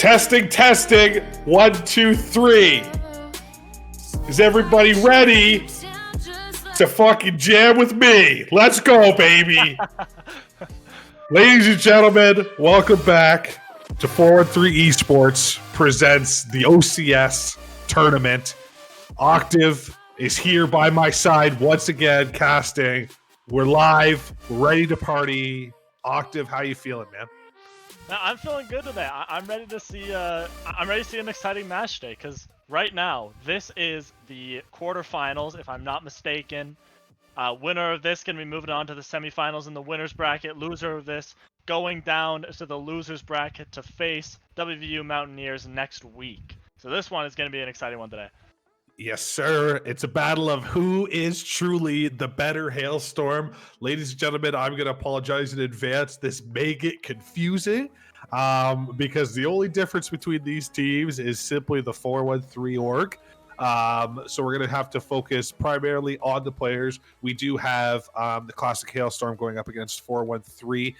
Testing, testing. 1, 2, 3. Is everybody ready to fucking jam with me? Let's go, baby. Ladies and gentlemen, welcome back to 413 Esports presents the OCS tournament. Octave is here by my side once again, casting. We're live, we're ready to party. Octave, how you feeling, man? Now, I'm feeling good today. I'm ready to see. I'm ready to see an exciting match today because right now this is the quarterfinals, if I'm not mistaken. Winner of this can be moving on to the semifinals in the winners bracket. Loser of this going down to the losers bracket to face WVU Mountaineers next week. So this one is going to be an exciting one today. Yes, sir. It's a battle of who is truly the better Hailstorm. Ladies and gentlemen, I'm going to apologize in advance. This may get confusing because the only difference between these teams is simply the 413 org. So we're going to have to focus primarily on the players. We do have the classic Hailstorm going up against 413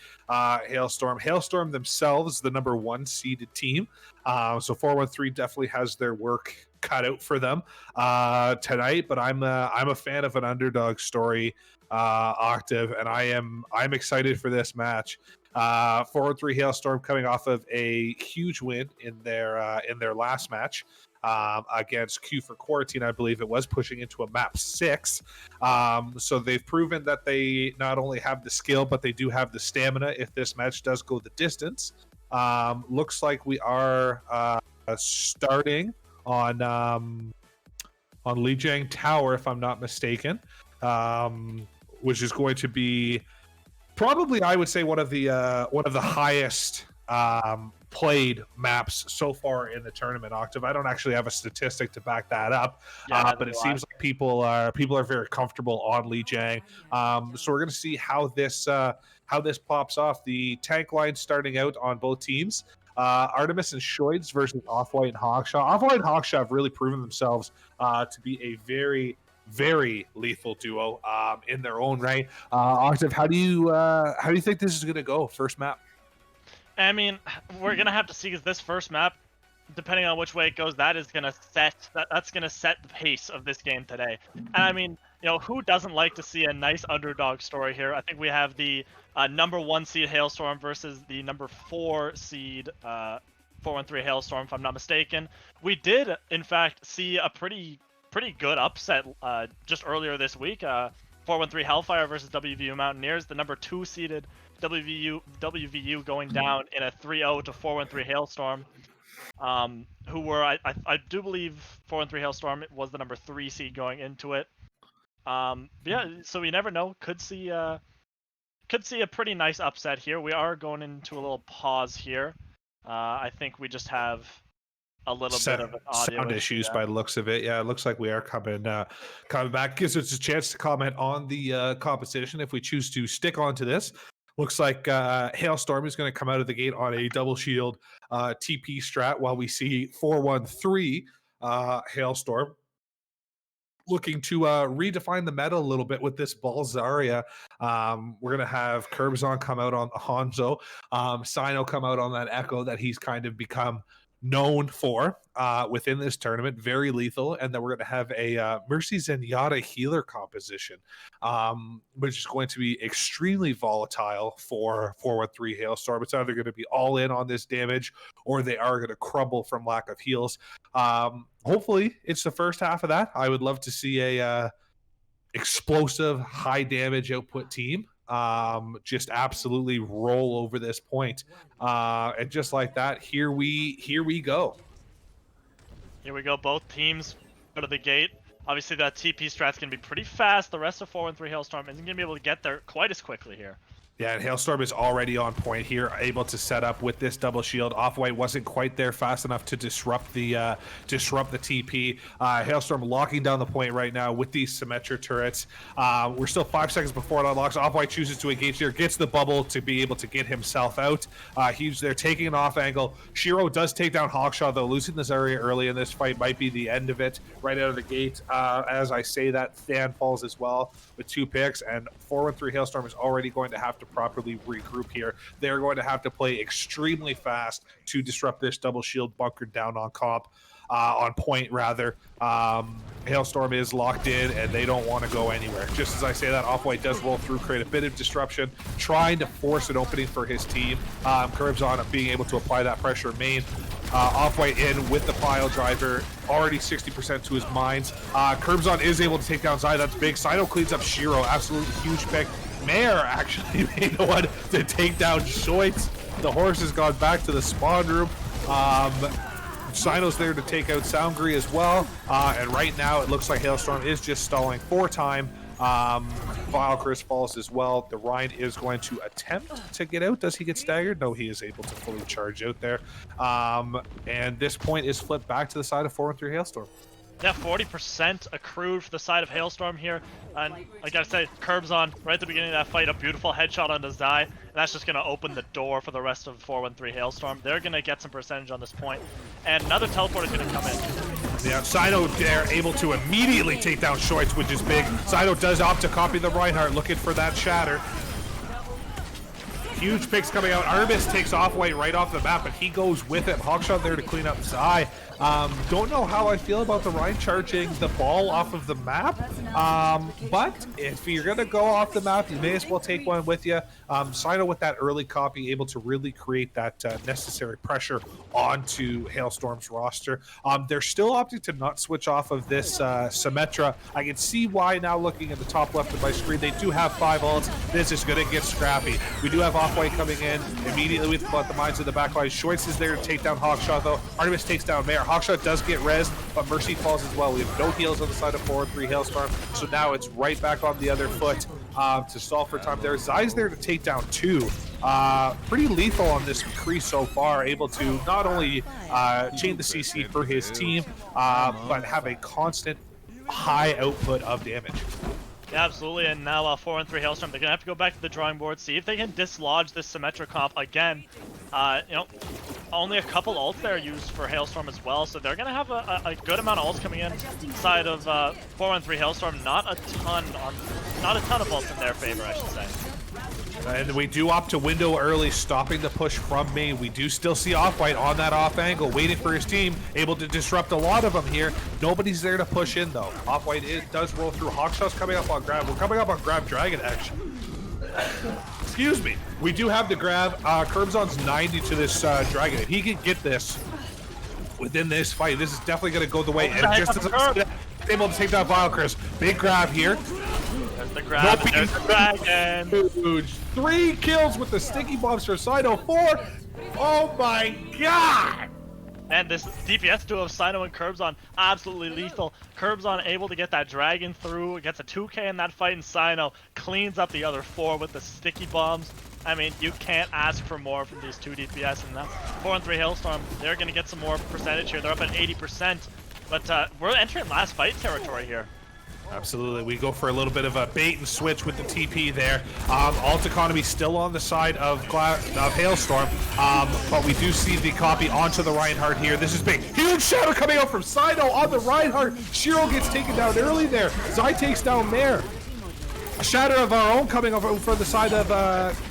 Hailstorm. Hailstorm themselves, the number 1 seeded team. So 413 definitely has their work cut out for them tonight, but I'm a fan of an underdog story, Octave, and I'm excited for this match. 413 Hailstorm coming off of a huge win in their last match against Q for Quarantine, I believe it was, pushing into a map 6. So they've proven that they not only have the skill, but they do have the stamina if this match does go the distance. Looks like we are starting on Lijiang Tower, if I'm not mistaken, which is going to be probably, I would say, one of the highest played maps so far in the tournament. Octave, I don't actually have a statistic to back that up, but it seems like people are very comfortable on Lijiang. So we're going to see how this pops off. The tank line starting out on both teams. Artemis and Shoids versus Off-White and Hawkshaw. Off-White and Hawkshaw have really proven themselves to be a very, very lethal duo in their own right. Octave, how do you think this is going to go? First map. I mean, we're gonna have to see because this first map, depending on which way it goes, that's gonna set the pace of this game today. And I mean, you know, who doesn't like to see a nice underdog story here? I think we have the number 1 seed Hailstorm versus the number 4 seed 413 Hailstorm, if I'm not mistaken. We did, in fact, see a pretty good upset just earlier this week. 413 Hellfire versus WVU Mountaineers, the number 2 seeded WVU going down in a 3-0 to 413 Hailstorm, who were, I do believe 413 Hailstorm was the number 3 seed going into it. Yeah, so we never know. Could see a pretty nice upset here. We are going into a little pause here. I think we just have a little bit of an audio sound issues by the looks of it. Yeah, it looks like we are coming back. Gives us a chance to comment on the competition if we choose to stick on to this. Looks like Hailstorm is going to come out of the gate on a double shield TP strat, while we see 413 Hailstorm looking to redefine the meta a little bit with this Balzaria. We're going to have Curbzon come out on the Hanzo, Sino come out on that Echo that he's kind of become known for within this tournament, very lethal. And then we're going to have a Mercy Zenyatta healer composition, which is going to be extremely volatile for 413 Hailstorm. It's either going to be all in on this damage or they are going to crumble from lack of heals. Hopefully it's the first half of that. I would love to see a explosive high damage output team just absolutely roll over this point, and just like that, here we go. Both teams go to the gate. Obviously that TP strat's gonna be pretty fast. The rest of 413 Hailstorm isn't gonna be able to get there quite as quickly here. Yeah, and Hailstorm is already on point here, able to set up with this double shield. Off-White wasn't quite there fast enough to disrupt the TP. Hailstorm locking down the point right now with these Symmetra turrets. We're still 5 seconds before it unlocks. Off-White chooses to engage here, gets the bubble to be able to get himself out. He's there taking an off angle. Shiro does take down Hawkshaw, though. Losing this area early in this fight might be the end of it right out of the gate. As I say that, Than falls as well with 2 picks, and 413 Hailstorm is already going to have to to properly regroup here. They're going to have to play extremely fast to disrupt this double shield bunkered down on comp. On point, rather. Hailstorm is locked in, and they don't want to go anywhere. Just as I say that, Off-White does roll through, create a bit of disruption, trying to force an opening for his team. Curbs on being able to apply that pressure main. Off-White in with the pile driver, already 60% to his mines. Curbs on is able to take down Zai, that's big. Sino cleans up Shiro, absolutely huge pick. Mayor actually made the one to take down Shoitz. The horse has gone back to the spawn room. Sino's there to take out Soundgree as well, and right now it looks like Hailstorm is just stalling for time. Chris falls as well. The Rhine is going to attempt to get out. Does he get staggered? No, he is able to fully charge out there. And this point is flipped back to the side of 4-3 Hailstorm. Yeah, 40% accrued for the side of Hailstorm here. And like I said, Curbs on right at the beginning of that fight, a beautiful headshot onto Zai. And that's just going to open the door for the rest of 4-1-3 Hailstorm. They're going to get some percentage on this point. And another teleport is going to come in. Yeah, Sino there able to immediately take down Shoitz, which is big. Sino does opt to copy the Reinhardt, looking for that shatter. Huge picks coming out. Artemis takes Off-White right off the map, but he goes with it. Hawkshot there to clean up Zai. Don't know how I feel about the Rhine charging the ball off of the map, but if you're going to go off the map, you may as well take one with you. Sino with that early copy, able to really create that necessary pressure onto Hailstorm's roster. They're still opting to not switch off of this Symmetra. I can see why now looking at the top left of my screen. They do have 5 ults. This is going to get scrappy. We do have Off-White coming in immediately with the mines in the back line. Shoitz is there to take down Hawkshot, though. Artemis takes down Mayor. Hawkshot does get rezzed, but Mercy falls as well. We have no heals on the side of 4-3 Hailstorm, so now it's right back on the other foot to stall for time there. Zai's there to take down 2. Pretty lethal on this McCree so far, able to not only chain the CC for his team, but have a constant high output of damage. Yeah, absolutely, and now 4-3 Hailstorm, they're going to have to go back to the drawing board, see if they can dislodge this Symmetra comp again. Only a couple ults there used for Hailstorm as well, so they're going to have a good amount of ults coming in side of 4-3 Hailstorm. Not a ton of ults in their favor, I should say. And we do opt to window early, stopping the push from main. We do still see Off-White on that off angle, waiting for his team, able to disrupt a lot of them here. Nobody's there to push in, though. Off-White does roll through. Hawkshot's coming up on grab. We're coming up on grab dragon action. Excuse me. We do have the grab. Curbson's 90 to this dragon. If he can get this within this fight, this is definitely going to go the way. And just as able to take down Chris. Big grab here. There's the grab, and there's the dragon. Huge. 3 kills with the sticky bombs for Sino. 4. Oh my god! And this DPS duo of Sino and Curbson, absolutely lethal. Curbson able to get that dragon through, gets a 2k in that fight, and Sino cleans up the other 4 with the sticky bombs. I mean, you can't ask for more from these 2 DPS, and that 4-3 Hailstorm, they're going to get some more percentage here. They're up at 80%, but we're entering last fight territory here. Absolutely. We go for a little bit of a bait and switch with the TP there. Alt economy still on the side of Hailstorm, but we do see the copy onto the Reinhardt here. This is big. Huge shadow coming out from Sino on the Reinhardt. Shiro gets taken down early there. Zai takes down Mare. A shatter of our own coming over for the side of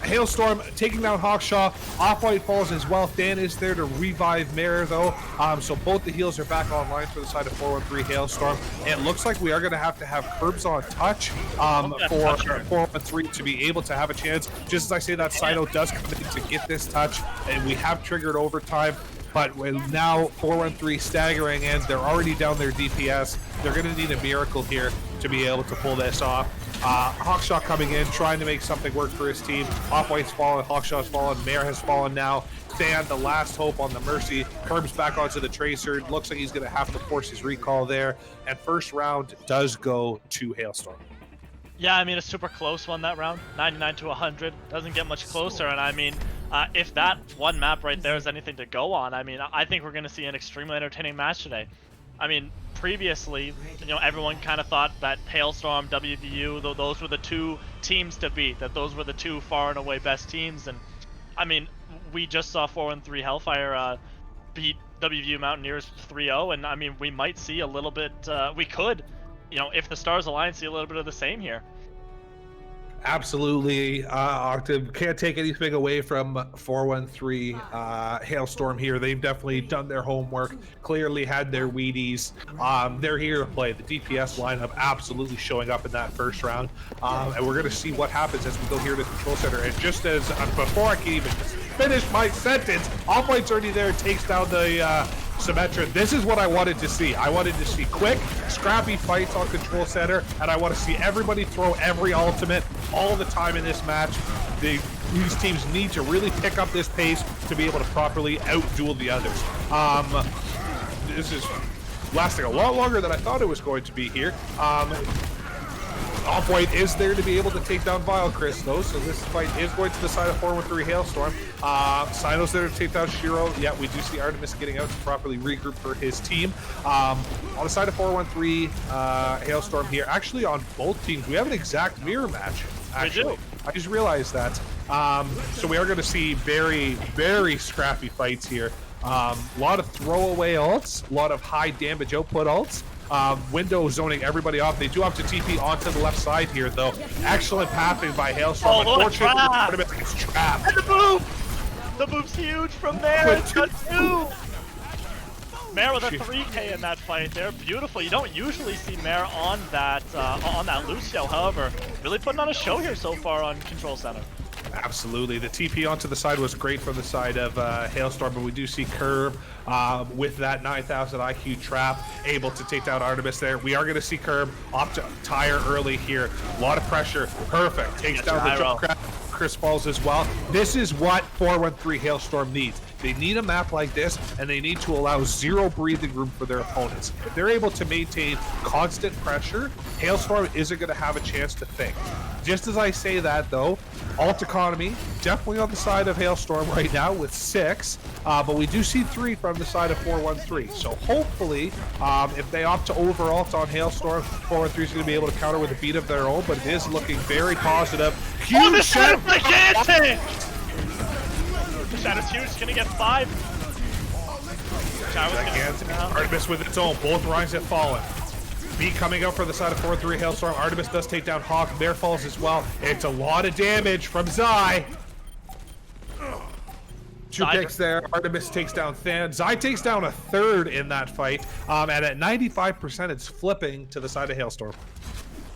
Hailstorm, taking down Hawkshaw. Off-White falls as well. Dan is there to revive Mare, though. So both the heals are back online for the side of 4-1-3 Hailstorm. And it looks like we are going to have Curbs on touch for 4-1-3 to be able to have a chance. Just as I say that, Sino does come in to get this touch, and we have triggered overtime. But with now 4-1-3 staggering ends, they're already down their DPS. They're going to need a miracle here to be able to pull this off. Hawkshot coming in, trying to make something work for his team. Off-White's fallen, Hawkshot's fallen, Mare has fallen now. Stan, the last hope on the Mercy. Curbs back onto the Tracer. Looks like he's going to have to force his recall there. And first round does go to Hailstorm. Yeah, I mean, a super close one that round. 99 to 100. Doesn't get much closer. And I mean, if that one map right there is anything to go on, I mean, I think we're going to see an extremely entertaining match today. I mean, previously, everyone kind of thought that Hailstorm, WVU, those were the 2 teams to beat, that those were the 2 far and away best teams. And I mean, we just saw 4-3 Hellfire beat WVU Mountaineers 3-0, and I mean, we might see a little bit, we could, if the stars align, see a little bit of the same here. Absolutely, Octave can't take anything away from 413 Hailstorm here. They've definitely done their homework, clearly had their Wheaties. They're here to play. The DPS lineup absolutely showing up in that first round, and we're going to see what happens as we go here to the control center. And just as before I can even finish my sentence, All-Might's already there, takes down the Symmetra. This is what I wanted to see. I wanted to see quick, scrappy fights on control center, and I want to see everybody throw every ultimate all the time in this match. These teams need to really pick up this pace to be able to properly outduel the others. This is lasting a lot longer than I thought it was going to be here. Off-White is there to be able to take down Chris, though, so this fight is going to the side of 413 Hailstorm. Sino's there to take down Shiro. Yeah, we do see Artemis getting out to properly regroup for his team. On the side of 413 Hailstorm here, actually on both teams, we have an exact mirror match, actually. I just realized that. So we are going to see very, very scrappy fights here. A lot of throwaway ults, a lot of high damage output ults. Window zoning everybody off. They do have to TP onto the left side here, though. Excellent pathing by Hailstorm. Unfortunately, Artemis gets trapped. And the move! The move's huge from there. It's got 2. Mare with a 3K in that fight there. Beautiful. You don't usually see Mare on that Lucio. However, really putting on a show here so far on Control Center. Absolutely. The TP onto the side was great from the side of Hailstorm, but we do see Curb with that 9,000 IQ trap able to take down Artemis there. We are going to see Curb off to tire early here. A lot of pressure. Perfect. Takes down the jump grab. Chris falls as well. This is what 413 Hailstorm needs. They need a map like this, and they need to allow zero breathing room for their opponents. If they're able to maintain constant pressure, Hailstorm isn't going to have a chance to think. Just as I say that, though, alt economy definitely on the side of Hailstorm right now with 6, but we do see 3 from the side of 413. So hopefully, if they opt to over alt on Hailstorm, 413 is going to be able to counter with a beat of their own, but it is looking very positive. Huge shot! Gigantic! The Shadow's huge. It's going to get 5. Gigantic. Artemis with its own. Both Rhymes have fallen. Beat coming up for the side of 4-3 Hailstorm. Artemis does take down Hawk. Bear falls as well. It's a lot of damage from Zai. 2 picks there. Artemis takes down Than. Zai takes down a 3rd in that fight. And at 95%, it's flipping to the side of Hailstorm.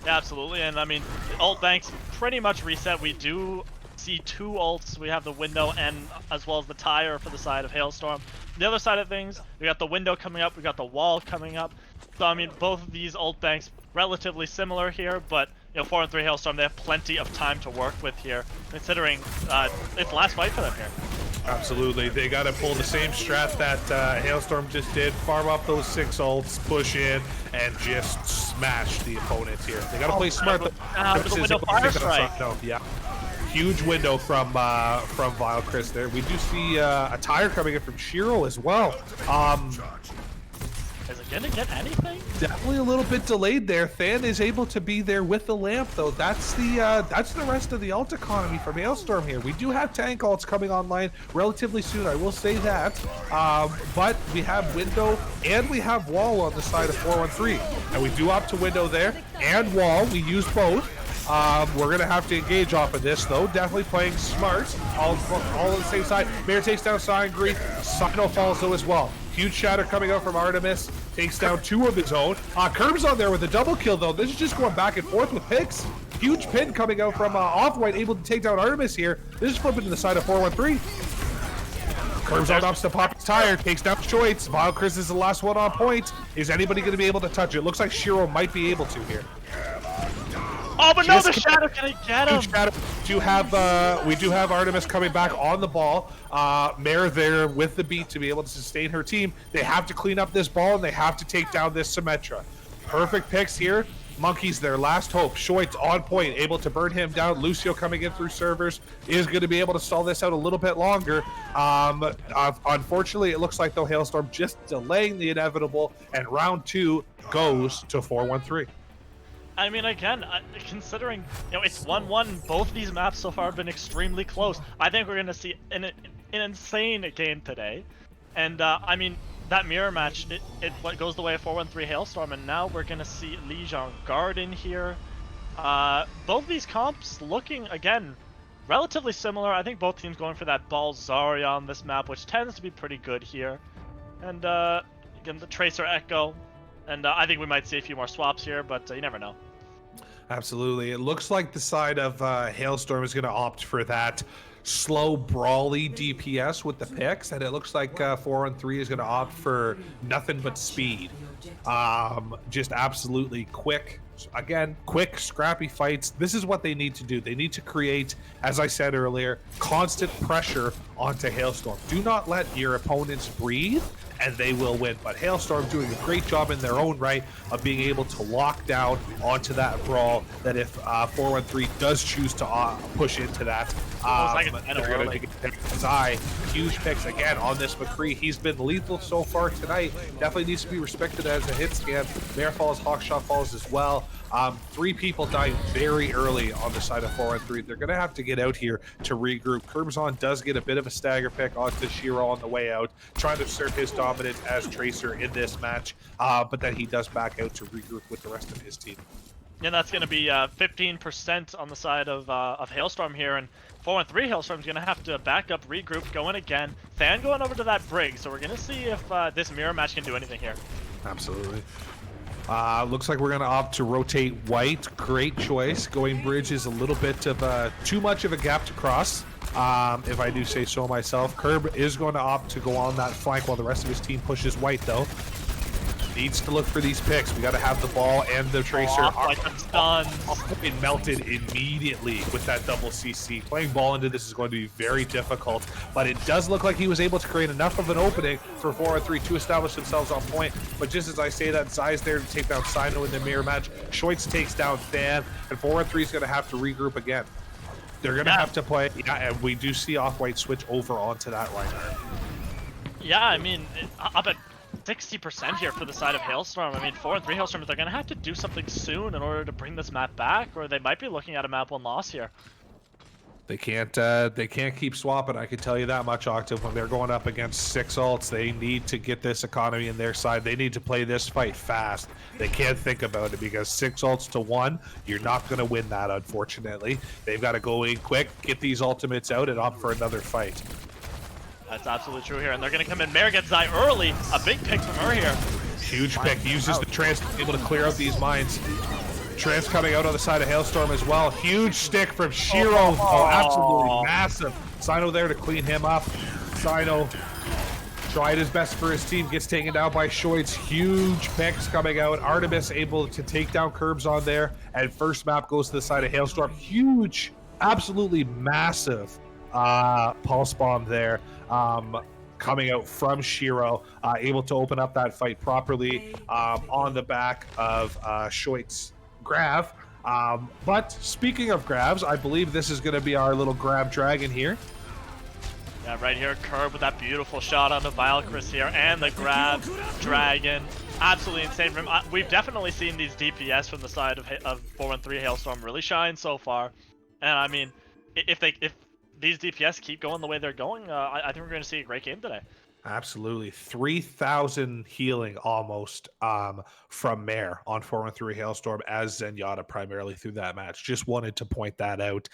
Yeah, absolutely. And I mean, ult banks pretty much reset. We do see 2 ults. We have the window and as well as the tire for the side of Hailstorm. The other side of things, we got the window coming up. We got the wall coming up. So I mean, both of these ult banks relatively similar here, but you know, 4-3 Hailstorm, they have plenty of time to work with here, considering it's the last fight for them here. Absolutely, they got to pull the same strat that Hailstorm just did. Farm up those 6 ults, push in, and just smash the opponent here. They got to play smart. The window fire strike. No, yeah. Huge window from Vile Chris there. We do see a tire coming in from Shiro as well. Is it gonna get anything? Definitely a little bit delayed there. Than is able to be there with the lamp, though. That's the rest of the ult economy from Hailstorm here. We do have tank ults coming online relatively soon, I will say that. But we have window and we have wall on the side of 413, and we do opt to window there and wall. We use both. We're going to have to engage off of this, though. Definitely playing smart. All on the same side. Mare takes down Sangri. Sino falls, though, as well. Huge shatter coming out from Artemis. Takes down 2 of his own. Curb's on there with a double kill, though. This is just going back and forth with picks. Huge pin coming out from Off-White, able to take down Artemis here. This is flipping to the side of 413. Curbs on ups to pop his tire, takes down Choice. Vile Chris is the last one on point. Is anybody going to be able to touch it? Looks like Shiro might be able to here. Oh, but no, the Shadow's gonna get him! We do have Artemis coming back on the ball. Mare there with the beat to be able to sustain her team. They have to clean up this ball, and they have to take down this Symmetra. Perfect picks here. Monkey's their last hope. Shoit's on point, able to burn him down. Lucio coming in through servers is going to be able to stall this out a little bit longer. Unfortunately, it looks like, though, Hailstorm just delaying the inevitable, and round 2 goes to 413. I mean, again, considering, you know, it's 1-1, both these maps so far have been extremely close. I think we're going to see an insane game today. And, I mean, that mirror match, it goes the way of 4-1-3 Hailstorm, and now we're going to see Lijiang Guard in here. Both these comps looking, again, relatively similar. I think both teams going for that ball Zarya on this map, which tends to be pretty good here. And again, the Tracer Echo. And I think we might see a few more swaps here, but you never know. Absolutely. It looks like the side of Hailstorm is going to opt for that slow, brawly DPS with the picks, and it looks like 4-on-3 is going to opt for nothing but speed. Just absolutely quick. Again, quick, scrappy fights. This is what they need to do. They need to create, as I said earlier, constant pressure onto Hailstorm. Do not let your opponents breathe, and they will win. But Hailstorm doing a great job in their own right of being able to lock down onto that brawl, that if 4-1-3 does choose to push into that, they're going to get Zai. Huge picks again on this McCree. He's been lethal so far tonight. Definitely needs to be respected as a hit scan. Mare falls, Hawkshot falls as well. 3 people dying very early on the side of 4-on-3. They're going to have to get out here to regroup. Curbzon does get a bit of a stagger pick onto Shiro on the way out, trying to assert his dominance as Tracer in this match, but then he does back out to regroup with the rest of his team. And that's going to be 15% on the side of Hailstorm here, and 4-on-3 Hailstorm's going to have to back up, regroup, go in again. Fan going over to that Brig, so we're going to see if this mirror match can do anything here. Absolutely. Looks like we're going to opt to rotate white. Great choice. Going bridge is a little bit of too much of a gap to cross, if I do say so myself. Curb is going to opt to go on that flank while the rest of his team pushes white, though. Needs to look for these picks. We got to have the ball and the Tracer. It melted immediately with that double CC. Playing ball into this is going to be very difficult, but it does look like he was able to create enough of an opening for 4-on-3 to establish themselves on point. But just as I say that, Zai's there to take down Sino in the mirror match. Shoitz takes down Fan, and 4-on-3 is going to have to regroup again. They're going to have to play, and we do see Off-White switch over onto that Reinhardt. Yeah, I mean, up at 60% here for the side of Hailstorm. I mean, 4-on-3 Hailstorm, they're going to have to do something soon in order to bring this map back, or they might be looking at a map 1 loss here. They can't keep swapping, I can tell you that much, Octave. When they're going up against 6 ults, they need to get this economy in their side. They need to play this fight fast. They can't think about it, because 6 ults to 1, you're not going to win that, unfortunately. They've got to go in quick, get these ultimates out, and opt for another fight. That's absolutely true here, and they're going to come in. Mare gets Zai early. A big pick from her here. Huge pick. Uses the trance to be able to clear out these mines. Trance coming out on the side of Hailstorm as well. Huge stick from Shiro. Oh, absolutely massive. Sino there to clean him up. Sino tried his best for his team. Gets taken down by Shoitz. Huge picks coming out. Artemis able to take down Curbs on there. And first map goes to the side of Hailstorm. Huge, absolutely massive pulse bomb there. Coming out from Shiro, able to open up that fight properly on the back of Shoit's grab. But speaking of grabs, I believe this is going to be our little grab dragon here. Yeah, right here, Curb with that beautiful shot on the Valkyris here, and the grab dragon. Absolutely insane from him. We've definitely seen these DPS from the side of 4-on-3 Hailstorm really shine so far. And I mean, if these DPS keep going the way they're going, I think we're going to see a great game today. Absolutely. 3,000 healing almost from Mare on 4-on-3 Hailstorm as Zenyatta primarily through that match. Just wanted to point that out.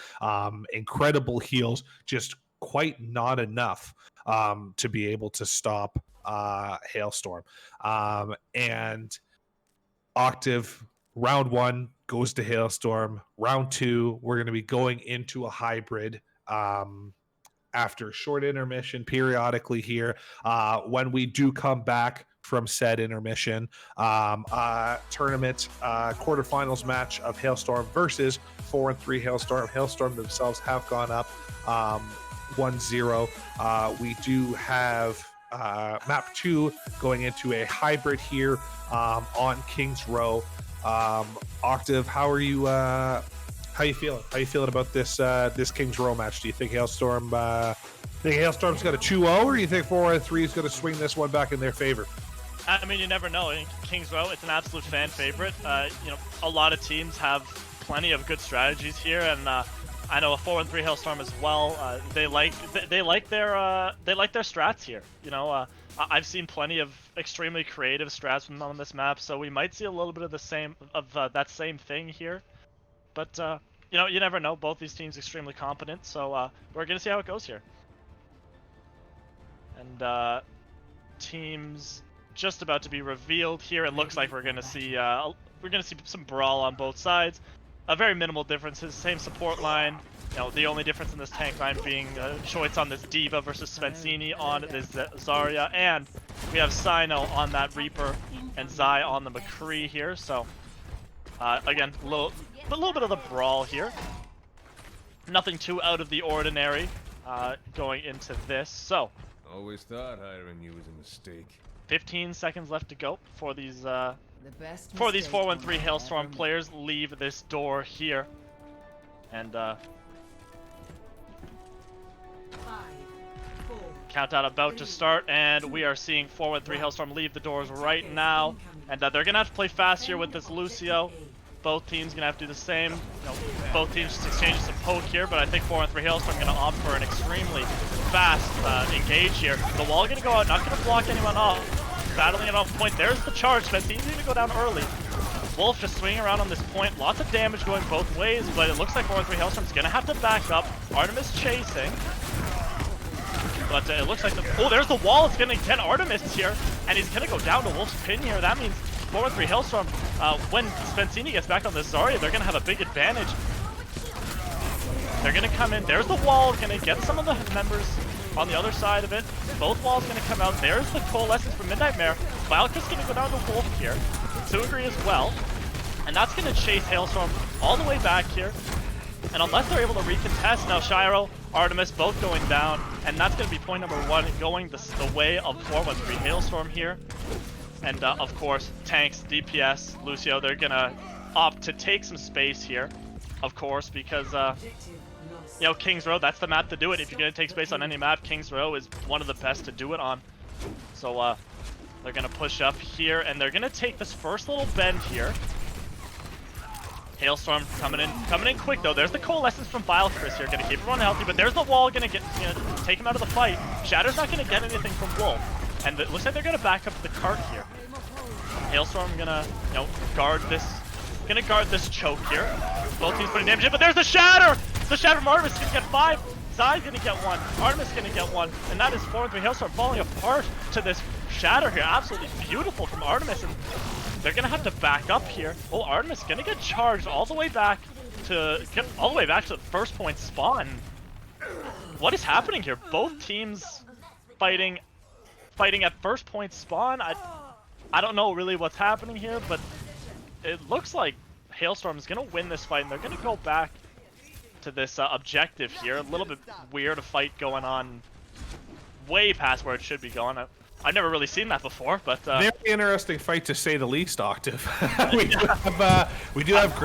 Incredible heals, just quite not enough to be able to stop Hailstorm. And Octave, round 1 goes to Hailstorm. Round 2, we're going to be going into a hybrid after short intermission periodically here. When we do come back from said intermission, tournament quarterfinals match of Hailstorm versus 4-on-3 Hailstorm. Hailstorm themselves have gone up 1-0. We do have map 2 going into a hybrid here on Kings Row. Octave, how are you? How you feeling? How you feeling about this this Kings Row match? Do you think Hailstorm's got a 2-0, or do you think 4-on-3 is going to swing this one back in their favor? I mean, you never know. In Kings Row, it's an absolute fan favorite. You know, a lot of teams have plenty of good strategies here, and I know a 4-on-3 Hailstorm as well. They like their strats here. You know, I've seen plenty of extremely creative strats on this map, so we might see a little bit of the same that same thing here. but you know, you never know. Both these teams extremely competent, so we're gonna see how it goes here. And teams just about to be revealed here. It looks like we're gonna see some brawl on both sides. A very minimal differences, same support line. You know, the only difference in this tank line being choice on this D.Va versus Svensini on this Zarya, and we have Sino on that Reaper and Zai on the McCree here. So again, a little bit of the brawl here. Nothing too out of the ordinary going into this. So Always thought hiring you was a mistake. 15 seconds left to go for these 413 Hailstorm players leave this door here. And countdown about to start, and we are seeing 413 Hailstorm leave the doors right now. And they're gonna have to play fast here with this Lucio. Both teams gonna have to do the same. You know, both teams just exchanging some poke here, but I think 413 Hailstorm gonna opt for an extremely fast engage here. The wall gonna go out, not gonna block anyone off. Battling it off point. There's the charge. Svensini's gonna go down early. Wolf just swinging around on this point. Lots of damage going both ways, but it looks like 413 Hailstorm's gonna have to back up. Artemis chasing. But it looks like there's the wall. It's gonna get Artemis here, and he's gonna go down to Wolf's pin here. That means 413 Hailstorm, when Svensini gets back on the Zarya, they're gonna have a big advantage. They're gonna come in. There's the wall. Gonna get some of the members on the other side of it. Both walls gonna come out. There's the coalescence from Midnight Mare. Valkyrie's gonna go down to Wolf here. Suagri as well. And that's gonna chase Hailstorm all the way back here. And unless they're able to recontest, now Shiro, Artemis both going down. And that's gonna be point number 1, going the way of 413 Hailstorm here. And of course, tanks, DPS, Lucio, they're gonna opt to take some space here. Of course, because you know, King's Row, that's the map to do it. If you're going to take space on any map, King's Row is one of the best to do it on. So they're going to push up here, and they're going to take this first little bend here. Hailstorm coming in quick though. There's the coalescence from Valkyrie here, going to keep everyone healthy, but there's the wall going to take him out of the fight. Shatter's not going to get anything from Wolf, and it looks like they're going to back up the cart here. Hailstorm going to, you know, guard this choke here. Both teams putting damage in, but there's the Shatter! The Shatter from Artemis is gonna get 5. Zai's gonna get 1. Artemis gonna get 1. And that is 413 Hailstorm falling apart to this Shatter here. Absolutely beautiful from Artemis. And they're gonna have to back up here. Oh, Artemis gonna get charged all the way back to the first point spawn. What is happening here? Both teams fighting at first point spawn. I don't know really what's happening here, but it looks like Hailstorm is gonna win this fight, and they're gonna go back to this objective here. A little bit weird, a fight going on way past where it should be going. I've never really seen that before, but very interesting fight to say the least, Octave. we do have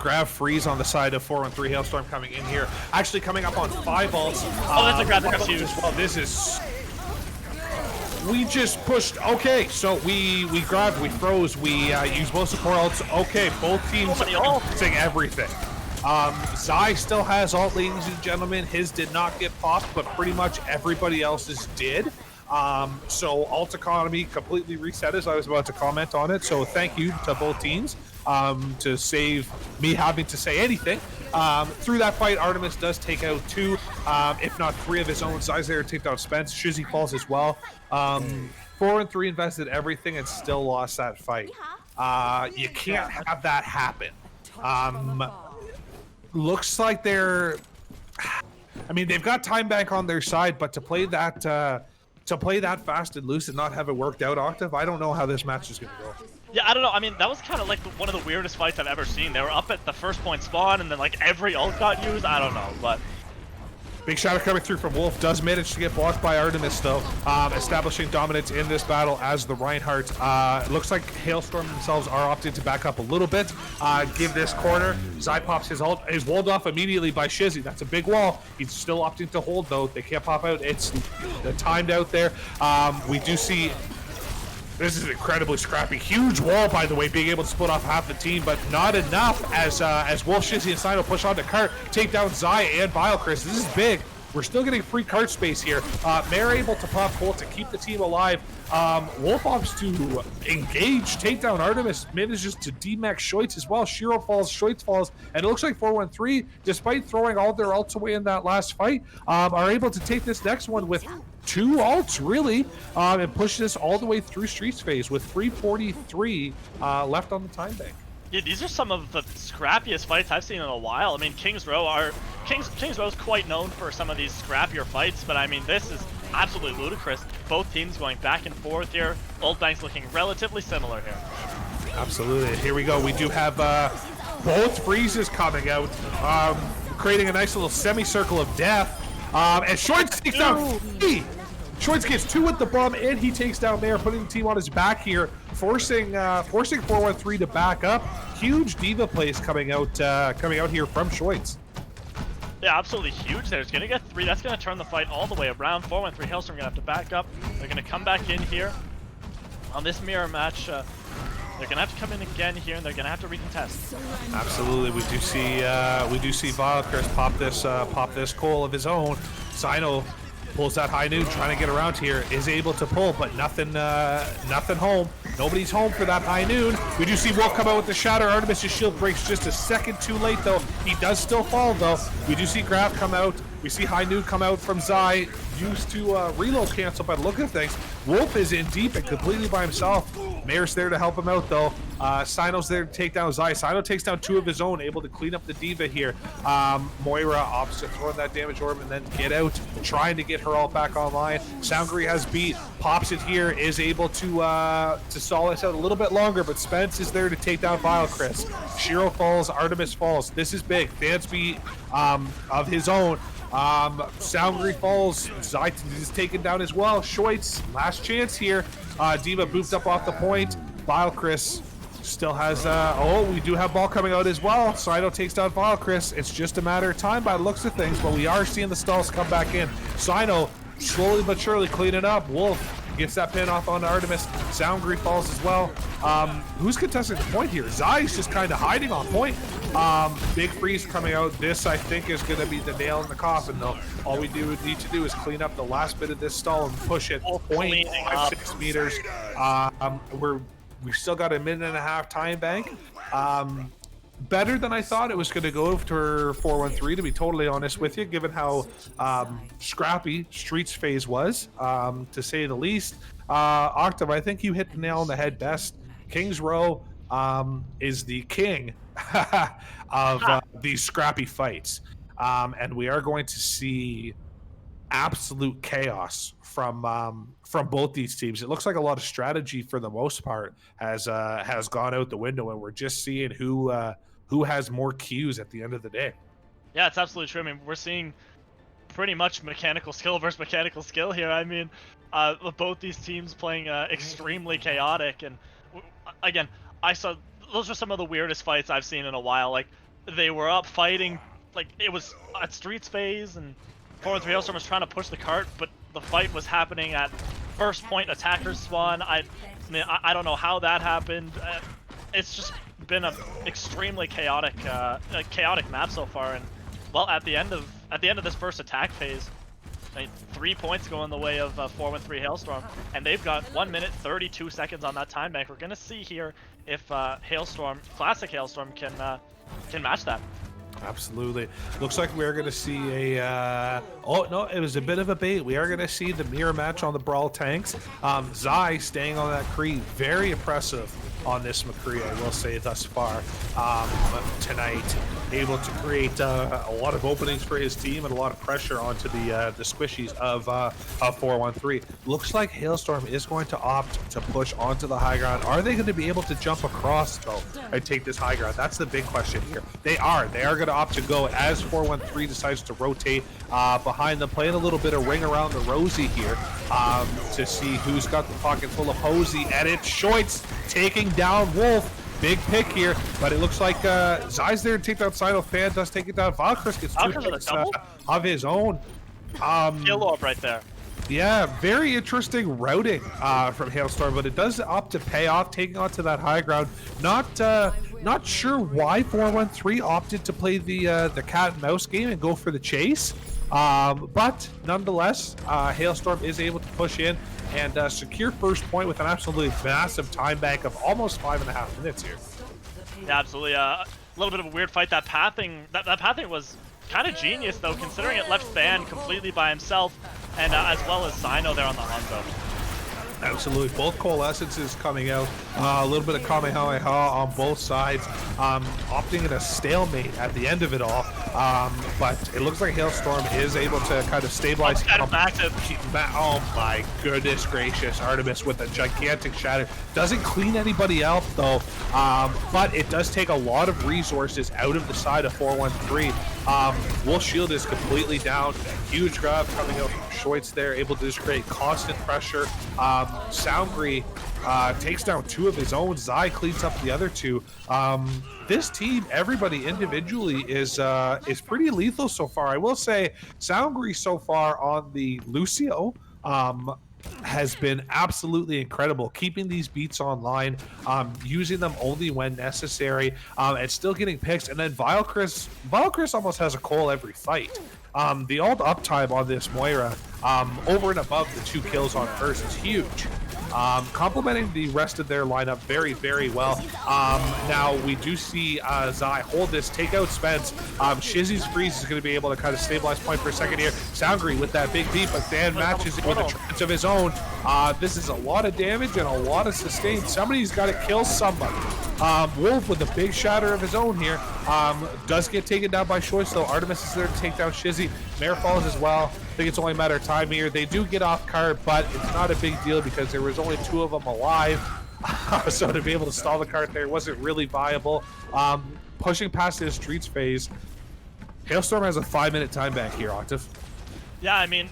Grav Freeze on the side of 413 Hailstorm coming in here. Actually coming up on 5 ults. Oh, that's a grab that's huge. Well, this is. We just pushed. Okay, so we grabbed, we froze, we used both support ults. Okay, both teams are using everything. Zai still has ult, ladies and gentlemen. His did not get popped, but pretty much everybody else's did. So ult economy completely reset, as I was about to comment on it. So thank you to both teams to save me having to say anything. Through that fight, Artemis does take out 2, if not 3 of his own. Zai's there to take down Spence. Shizzy falls as well. 413 invested everything and still lost that fight. You can't have that happen. Looks like they're. I mean, they've got Time Bank on their side, but to play that fast and loose and not have it worked out, Octave, I don't know how this match is going to go. Yeah, I don't know. I mean, that was kind of like one of the weirdest fights I've ever seen. They were up at the first point spawn, and then like every ult got used. I don't know, but. Big shadow coming through from Wolf, does manage to get blocked by Artemis though, establishing dominance in this battle as the Reinhardt. Looks like Hailstorm themselves are opting to back up a little bit, give this corner. Zai pops his ult, is walled off immediately by Shizzy. That's a big wall. He's still opting to hold though. They can't pop out. It's timed out there. We do see. This is incredibly scrappy. Huge wall, by the way, being able to split off half the team, but not enough as Wolf, Shizzy, and Sino push on to cart, take down Zai and Vilecris. This is big. We're still getting free cart space here. Mare able to pop Colt to keep the team alive. Wolf opts to engage, take down Artemis, manages to D-max Shoitz as well. Shiro falls, Shoitz falls, and it looks like 413, despite throwing all their ults away in that last fight, are able to take this next one with 2 ults, really, and push this all the way through Streets phase with 3:43 left on the time bank. Yeah, these are some of the scrappiest fights I've seen in a while. I mean, Kings Row is quite known for some of these scrappier fights, but I mean, this is absolutely ludicrous. Both teams going back and forth here. Old Bank's looking relatively similar here. Absolutely. Here we go. We do have both freezes coming out, creating a nice little semicircle of death. And Shoitz takes down Shoitz gets 2 with the bomb, and he takes down Mare, putting the team on his back here, forcing 413 to back up. Huge diva plays coming out here from Shoitz. Yeah, absolutely huge there. It's going to get 3. That's going to turn the fight all the way around. 413 Hailstorm going to have to back up. They're going to come back in here on this mirror match. They're going to have to come in again here, and they're going to have to recontest. Absolutely, we do see Valkyrs pop this Cole of his own. Sino pulls that high noon, trying to get around here, is able to pull, but nothing home. Nobody's home for that high noon. We do see Wolf come out with the shatter. Artemis' shield breaks just a second too late, though. He does still fall, though. We do see Graf come out. We see high noon come out from Zai, used to reload cancel by the look of things. Wolf is in deep and completely by himself. Mare's there to help him out, though. Sino's there to take down Zai. Sino takes down 2 of his own, able to clean up the diva here. Moira opts to throw that damage orb and then get out, trying to get her all back online. Soundgri has beat, pops it here, is able to stall this out a little bit longer, but Spence is there to take down Vile Chris. Shiro falls, Artemis falls. This is big. Dance beat of his own. Soundgri falls. Zai is taken down as well. Shoitz, last chance here. Diva boofed up off the point. Vile Chris still has we do have ball coming out as well. Sino takes down Vile Chris. It's just a matter of time by the looks of things, but we are seeing the stalls come back in. Sino slowly but surely cleaning up. Wolf gets that pin off on Artemis. Soundgri falls as well. Who's contesting the point here? Zai's just kind of hiding on point. Big freeze coming out. This, I think, is going to be the nail in the coffin, though. All we need to do is clean up the last bit of this stall and push it 0.56 meters. We've still got a 1.5-minute time bank. Better than I thought it was going to go for 413, to be totally honest with you, given how scrappy Streets phase was, to say the least. Octave, I think you hit the nail on the head best. Kings Row is the king of these scrappy fights. And we are going to see absolute chaos from both these teams. It looks like a lot of strategy, for the most part, has gone out the window, and we're just seeing who has more Qs at the end of the day. Yeah, it's absolutely true. I mean, we're seeing pretty much mechanical skill versus mechanical skill here. I mean, both these teams playing extremely chaotic, and again, I saw those are some of the weirdest fights I've seen in a while. Like, they were up fighting, like it was at Streets phase, and 413 Hailstorm was trying to push the cart, but the fight was happening at first point attackers spawn. I mean, I don't know how that happened. It's just been an extremely chaotic map so far, and well, at the end of this first attack phase, I mean, 3 points go in the way of 413 Hailstorm, and they've got 1 minute 32 seconds on that time bank. We're gonna see here if Hailstorm, classic Hailstorm, can match that. Absolutely. Looks like we're going to see a... oh, no, it was a bit of a bait. We are going to see the mirror match on the Brawl tanks. Zai staying on that Kree. Very impressive on this McCree, I will say, thus far tonight. Able to create a lot of openings for his team and a lot of pressure onto the squishies of 413. Looks like Hailstorm is going to opt to push onto the high ground. Are they going to be able to jump across, though, and take this high ground? That's the big question here. They are going to opt to go as 413 decides to rotate behind them, playing a little bit of ring around the rosy here to see who's got the pocket full of Posey, and it's Shoitz taking down Wolf. Big pick here, but it looks like Zai's there to take down Sino. Fan does take it down. Valkyrs gets 2 hits of his own. Kill orb right there. Yeah, very interesting routing from Hailstorm, but it does opt to pay off, taking onto that high ground. Not sure why 413 opted to play the cat and mouse game and go for the chase. But nonetheless, Hailstorm is able to push in and secure first point with an absolutely massive time bank of almost 5.5 minutes here. Yeah, absolutely. A little bit of a weird fight. That pathing was kind of genius, though, considering it left Ban completely by himself, and as well as Sino there on the Hanzo. Absolutely, both coalescences coming out. A little bit of Kamehameha on both sides, opting in a stalemate at the end of it all. But it looks like Hailstorm is able to kind of stabilize. Oh my goodness gracious, Artemis with a gigantic shatter. Doesn't clean anybody out though, but it does take a lot of resources out of the side of 413. Wolf Shield is completely down. Huge grab coming out from Schweitz there, able to just create constant pressure. Soundgri takes down 2 of his own. Zai cleans up the other 2. This team, everybody individually is pretty lethal so far. I will say Soundgri so far on the Lucio has been absolutely incredible, keeping these beats online, using them only when necessary, and still getting picks. And then Vilecris almost has a Cole every fight. The ult uptime on this Moira, over and above the 2 kills on first, is huge. Complementing the rest of their lineup very, very well. Now we do see Zai hold this, take out Spence. Shizzy's freeze is going to be able to kind of stabilize point for a second here. Soundgri with that big beat, but Dan matches it with a trance of his own. This is a lot of damage and a lot of sustain. Somebody's got to kill somebody. Wolf with a big shatter of his own here. Does get taken down by Choice though. Artemis is there to take down Shizzy. Mare falls as well. I think it's only a matter of time here. They do get off card, but it's not a big deal because there was only 2 of them alive. So to be able to stall the card there wasn't really viable. Pushing past his streets phase, Hailstorm has a 5-minute time back here, Octave. Yeah, I mean,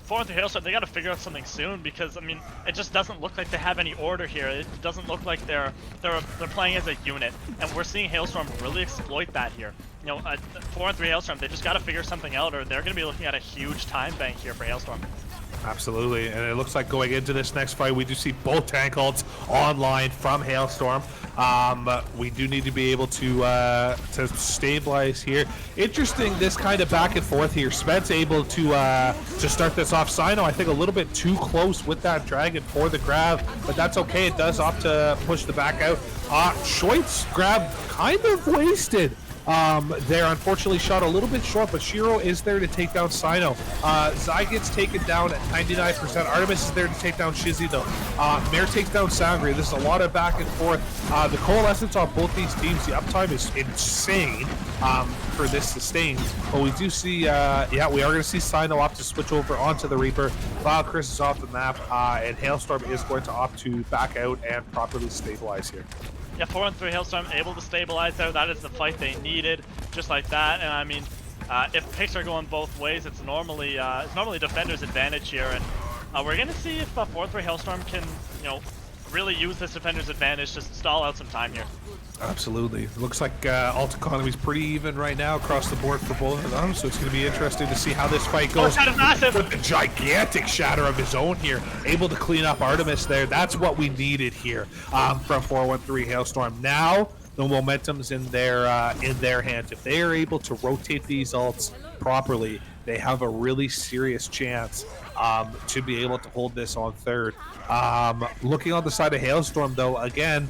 4-3 Hailstorm, they got to figure out something soon because, I mean, it just doesn't look like they have any order here. It doesn't look like they're playing as a unit, and we're seeing Hailstorm really exploit that here. You know, 4-3 Hailstorm, they just got to figure something out, or they're going to be looking at a huge time bank here for Hailstorm. Absolutely, and it looks like going into this next fight, we do see both tank ults online from Hailstorm. We do need to be able to stabilize here. Interesting, this kind of back and forth here. Spence able to start this off. Sino, I think, a little bit too close with that dragon for the grab, but that's okay. It does opt to push the back out. Schweitz grab kind of wasted. There, unfortunately shot a little bit short, but Shiro is there to take down Sino. Zai gets taken down at 99%. Artemis is there to take down Shizzy though. Mare takes down Soundgri. This is a lot of back and forth. The coalescence on both these teams, the uptime is insane for this sustain. But we do see, yeah, we are going to see Sino opt to switch over onto the Reaper. Vilecris is off the map, and Hailstorm is going to opt to back out and properly stabilize here. Yeah, 4-3 Hailstorm able to stabilize there. That is the fight they needed, just like that. And I mean, if picks are going both ways, it's normally defender's advantage here. And we're gonna see if 4-3 Hailstorm can, you know, really use this defender's advantage to stall out some time here. Absolutely. It looks like alt economy is pretty even right now across the board for both of them, so it's going to be interesting to see how this fight goes. Kind of massive. With the gigantic shatter of his own here, able to clean up Artemis there. That's what we needed here from 413 Hailstorm. Now the momentum's in their hands. If they are able to rotate these ults properly, they have a really serious chance to be able to hold this on third. Looking on the side of Hailstorm, though, again,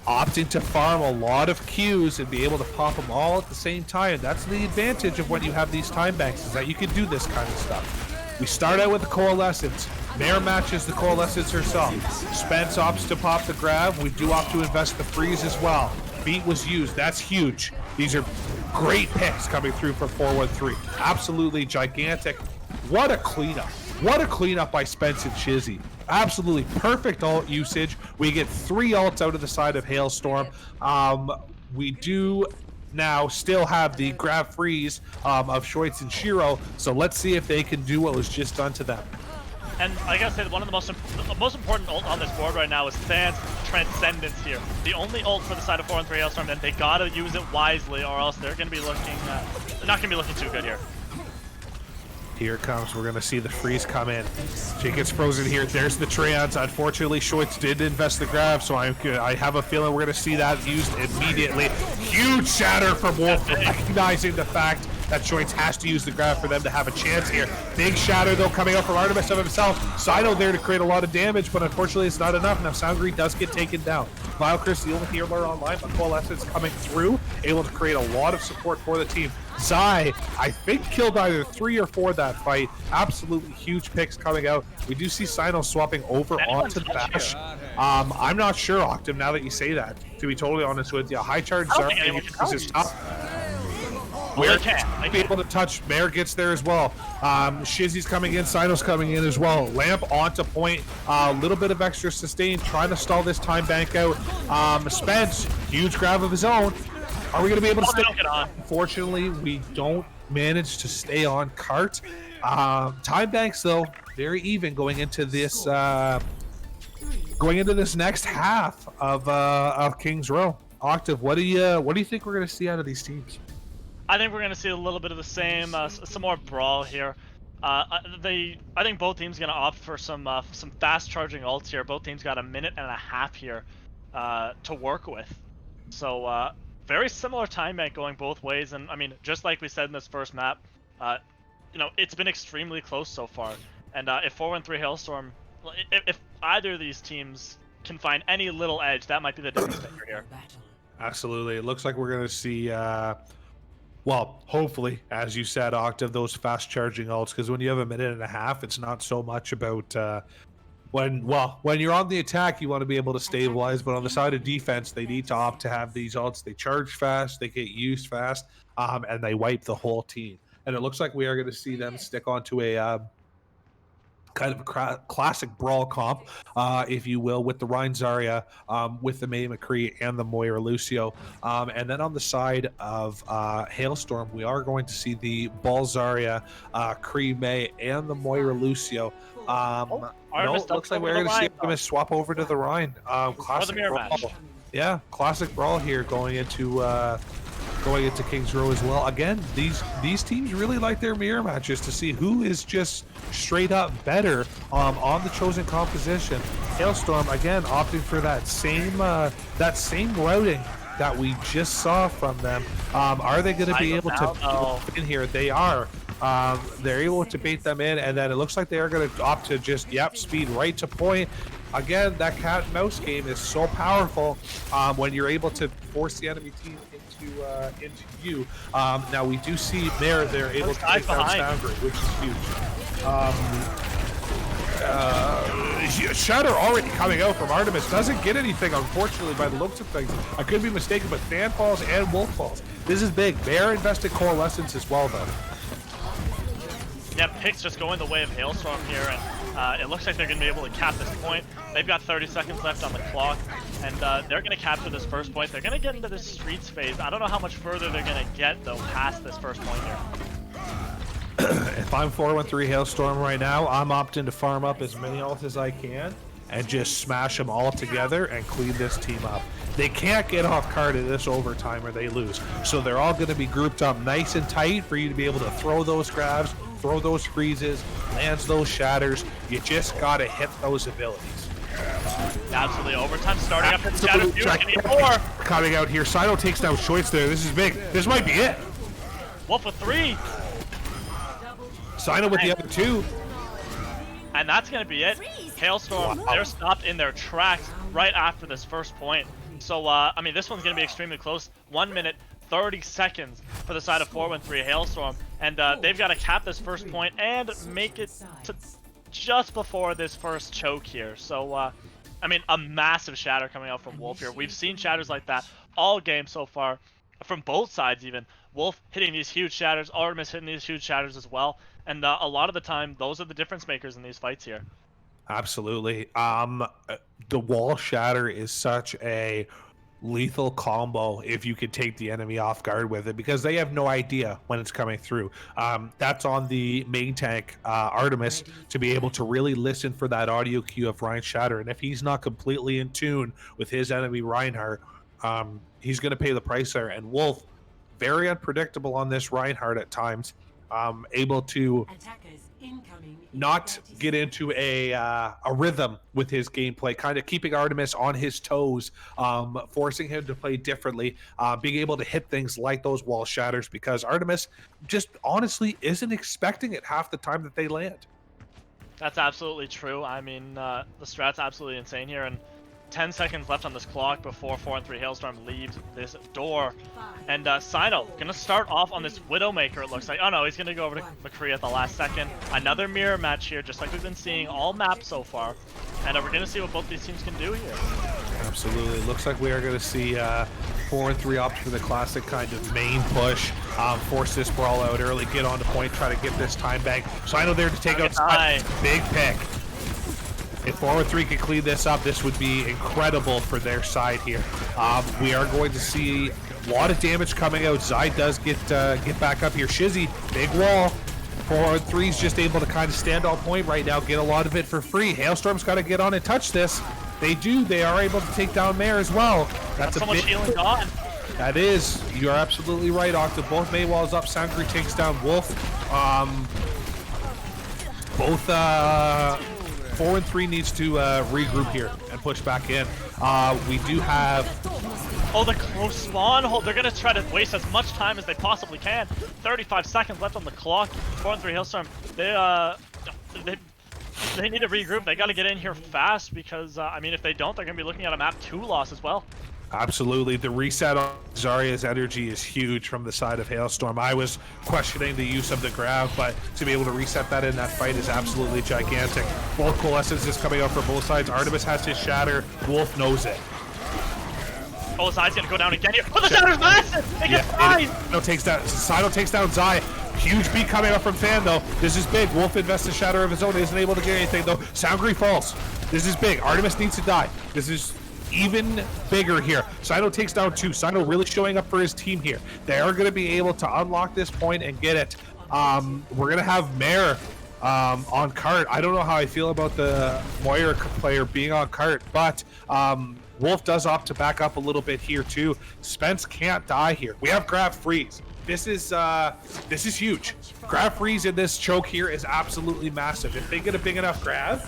opting to farm a lot of Qs and be able to pop them all at the same time. That's the advantage of when you have these time banks, is that you can do this kind of stuff. We start out with the Coalescence. Mare matches the Coalescence herself. Spence opts to pop the grab. We do opt to invest the freeze as well. Beat was used. That's huge. These are great picks coming through from 413. Absolutely gigantic. What a cleanup. What a cleanup by Spence and Shizzy. Absolutely perfect ult usage. We get 3 ults out of the side of Hailstorm. We do now still have the grab freeze of Schweitz and Shiro, so let's see if they can do what was just done to them. And like I said, one of the most important ult on this board right now is Than's Transcendence here. The only ult for the side of 4-3 Hailstorm, and they gotta use it wisely, or else they're gonna be looking, they're not gonna be looking too good here. Here it comes. We're going to see the freeze come in. She gets frozen here. There's the Trans. Unfortunately, Schweitz did invest the grab, so I have a feeling we're going to see that used immediately. Huge shatter from Wolf, recognizing the fact that Joints has to use the grab for them to have a chance here. Big shatter, though, coming out from Artemis of himself. Sino there to create a lot of damage, but unfortunately it's not enough. Now Soundgreen does get taken down. Vilecris, the only healer online, but Coalescence coming through, able to create a lot of support for the team. Zai, I think, killed either 3 or 4 that fight. Absolutely huge picks coming out. We do see Sino swapping over onto the Bash. I'm not sure, Octave, now that you say that, to be totally honest with you. High charge Zai is top. We're be able to touch. Mare gets there as well. Shizzy's coming in. Sino's coming in as well. Lamp onto point. A little bit of extra sustain, trying to stall this time bank out. Spence, huge grab of his own. Are we going to be able to stay on? Unfortunately, we don't manage to stay on cart. Time banks, though, very even going into this next half of Kings Row. Octave, what do you think we're going to see out of these teams? I think we're going to see a little bit of the same, some more brawl here. I think both teams going to opt for some fast charging ults here. Both teams got a minute and a half here to work with. So very similar time bank going both ways. And I mean, just like we said in this first map, it's been extremely close so far. And if 413 Hailstorm, if either of these teams can find any little edge, that might be the difference maker here. Absolutely. It looks like we're going to see... well, hopefully, as you said, Octave, those fast charging ults, because when you have a minute and a half, it's not so much about when you're on the attack, you want to be able to stabilize, but on the side of defense, they need to opt to have these ults. They charge fast, they get used fast, and they wipe the whole team. And it looks like we are going to see them stick onto a kind of a classic brawl comp, if you will, with the Rhine Zarya, with the May McCree and the Moira Lucio. And then on the side of Hailstorm, we are going to see the Ball Zarya, Cree May, and the Moira Lucio. It looks like we're going to see them swap over to the Rhine. Classic brawl. Yeah, classic brawl here going into Kings Row as well. Again, these teams really like their mirror matches to see who is just straight up better on the chosen composition. Hailstorm again opting for that same routing that we just saw from them. Are they going to be able to in here? They are. They're able to bait them in, and then it looks like they are going to opt to just speed right to point. Again, that cat and mouse game is so powerful when you're able to force the enemy team into you. Now we do see Mare there able to take down Soundgreen, which is huge. Shatter already coming out from Artemis. Doesn't get anything, unfortunately, by the looks of things. I could be mistaken, but Fan falls and Wolf falls. This is big. Mare invested Coalescence as well, though. Yeah, picks just going the way of Hailstorm here, and it looks like they're going to be able to cap this point. They've got 30 seconds left on the clock, and they're going to capture this first point. They're going to get into this streets phase. I don't know how much further they're going to get, though, past this first point here. If I'm 413 Hailstorm right now, I'm opting to farm up as many ults as I can and just smash them all together and clean this team up. They can't get off card in this overtime or they lose. So they're all going to be grouped up nice and tight for you to be able to throw those grabs, throw those freezes, lands those shatters. You just got to hit those abilities. Absolutely. Overtime starting up in the shadow. You need more. Coming out here. Sino takes down Shoits there. This is big. This might be it. Wolf with 3. Sino with the other 2. And that's going to be it. Hailstorm, they're stopped in their tracks right after this first point. So, I mean, this one's going to be extremely close. 1 minute, 30 seconds for the side of 413 Hailstorm. And they've got to cap this first point and make it to just before this first choke here. So, I mean, a massive shatter coming out from Wolf here. We've seen shatters like that all game so far, from both sides even. Wolf hitting these huge shatters, Artemis hitting these huge shatters as well. And a lot of the time, those are the difference makers in these fights here. Absolutely. The wall shatter is such a lethal combo if you could take the enemy off guard with it, because they have no idea when it's coming through. That's on the main tank, Artemis, to be able to really listen for that audio cue of Ryan Shatter. And if he's not completely in tune with his enemy Reinhardt, he's going to pay the price there. And Wolf, very unpredictable on this Reinhardt at times, able to not get into a rhythm with his gameplay, kind of keeping Artemis on his toes, forcing him to play differently, being able to hit things like those wall shatters, because Artemis just honestly isn't expecting it half the time that they land. That's absolutely true. I mean, the strat's absolutely insane here, and 10 seconds left on this clock before 4 and 3 Hailstorm leaves this door. And Sino gonna start off on this Widowmaker, it looks like. Oh no, he's gonna go over to McCree at the last second. Another mirror match here, just like we've been seeing all maps so far. And we're gonna see what both these teams can do here. Absolutely. Looks like we are gonna see 4 and 3 opt for the classic kind of main push, force this brawl out early, get on the point, try to get this time bank. Sino there to take out big pick. If 4 and 3 could clean this up, this would be incredible for their side here. We are going to see a lot of damage coming out. Zai does get back up here. Shizzy, big wall. 4 and 3's just able to kind of stand on point right now, get a lot of it for free. Hailstorm's got to get on and touch this. They do. They are able to take down Mare as well. That's so much healing gone. That is. You are absolutely right, Octave. Both Maywalls up. Sangri takes down Wolf. Both 4 and 3 needs to regroup here and push back in. We do have... Oh, the close spawn hold. They're going to try to waste as much time as they possibly can. 35 seconds left on the clock. 4 and 3 Hailstorm. They need to regroup. They got to get in here fast because, I mean, if they don't, they're going to be looking at a map 2 loss as well. Absolutely. The reset on Zarya's energy is huge from the side of Hailstorm. I was questioning the use of the grab, but to be able to reset that in that fight is absolutely gigantic. Both coalescences coming out for both sides. Artemis has his shatter. Wolf knows it. Oh, Zai's gonna go down again here. Oh, the shatter's massive! They get five! Sino takes down Zai. Huge beat coming up from Fan, though. This is big. Wolf invests a shatter of his own. He isn't able to get anything, though. Soundgri falls. This is big. Artemis needs to die. This is even bigger here. Sino takes down 2. Sino really showing up for his team here. They are going to be able to unlock this point and get it. We're going to have Mare on cart. I don't know how I feel about the Moira player being on cart, but Wolf does opt to back up a little bit here too. Spence can't die here. We have grab freeze. This is huge. Grab freeze in this choke here is absolutely massive. If they get a big enough grab,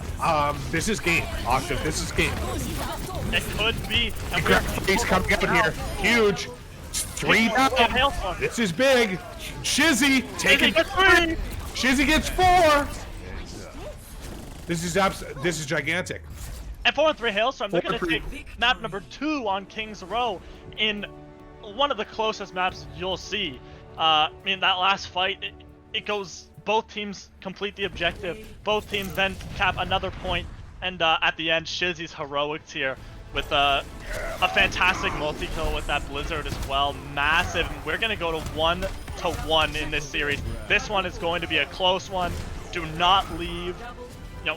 this is game. Octave, this is game. It could be. And grab freeze coming out here. Huge. 3 down. This is big. Shizzy taking 3. Shizzy gets 4. This is gigantic. And 4 and 3 Hailstorm, they're going to take map number 2 on King's Row in one of the closest maps you'll see. I mean, that last fight, it goes, both teams complete the objective, both teams then cap another point, and at the end, Shizzy's heroics here with a fantastic multi-kill with that Blizzard as well. Massive. We're going to go to 1-1 in this series. This one is going to be a close one. Do not leave. You know,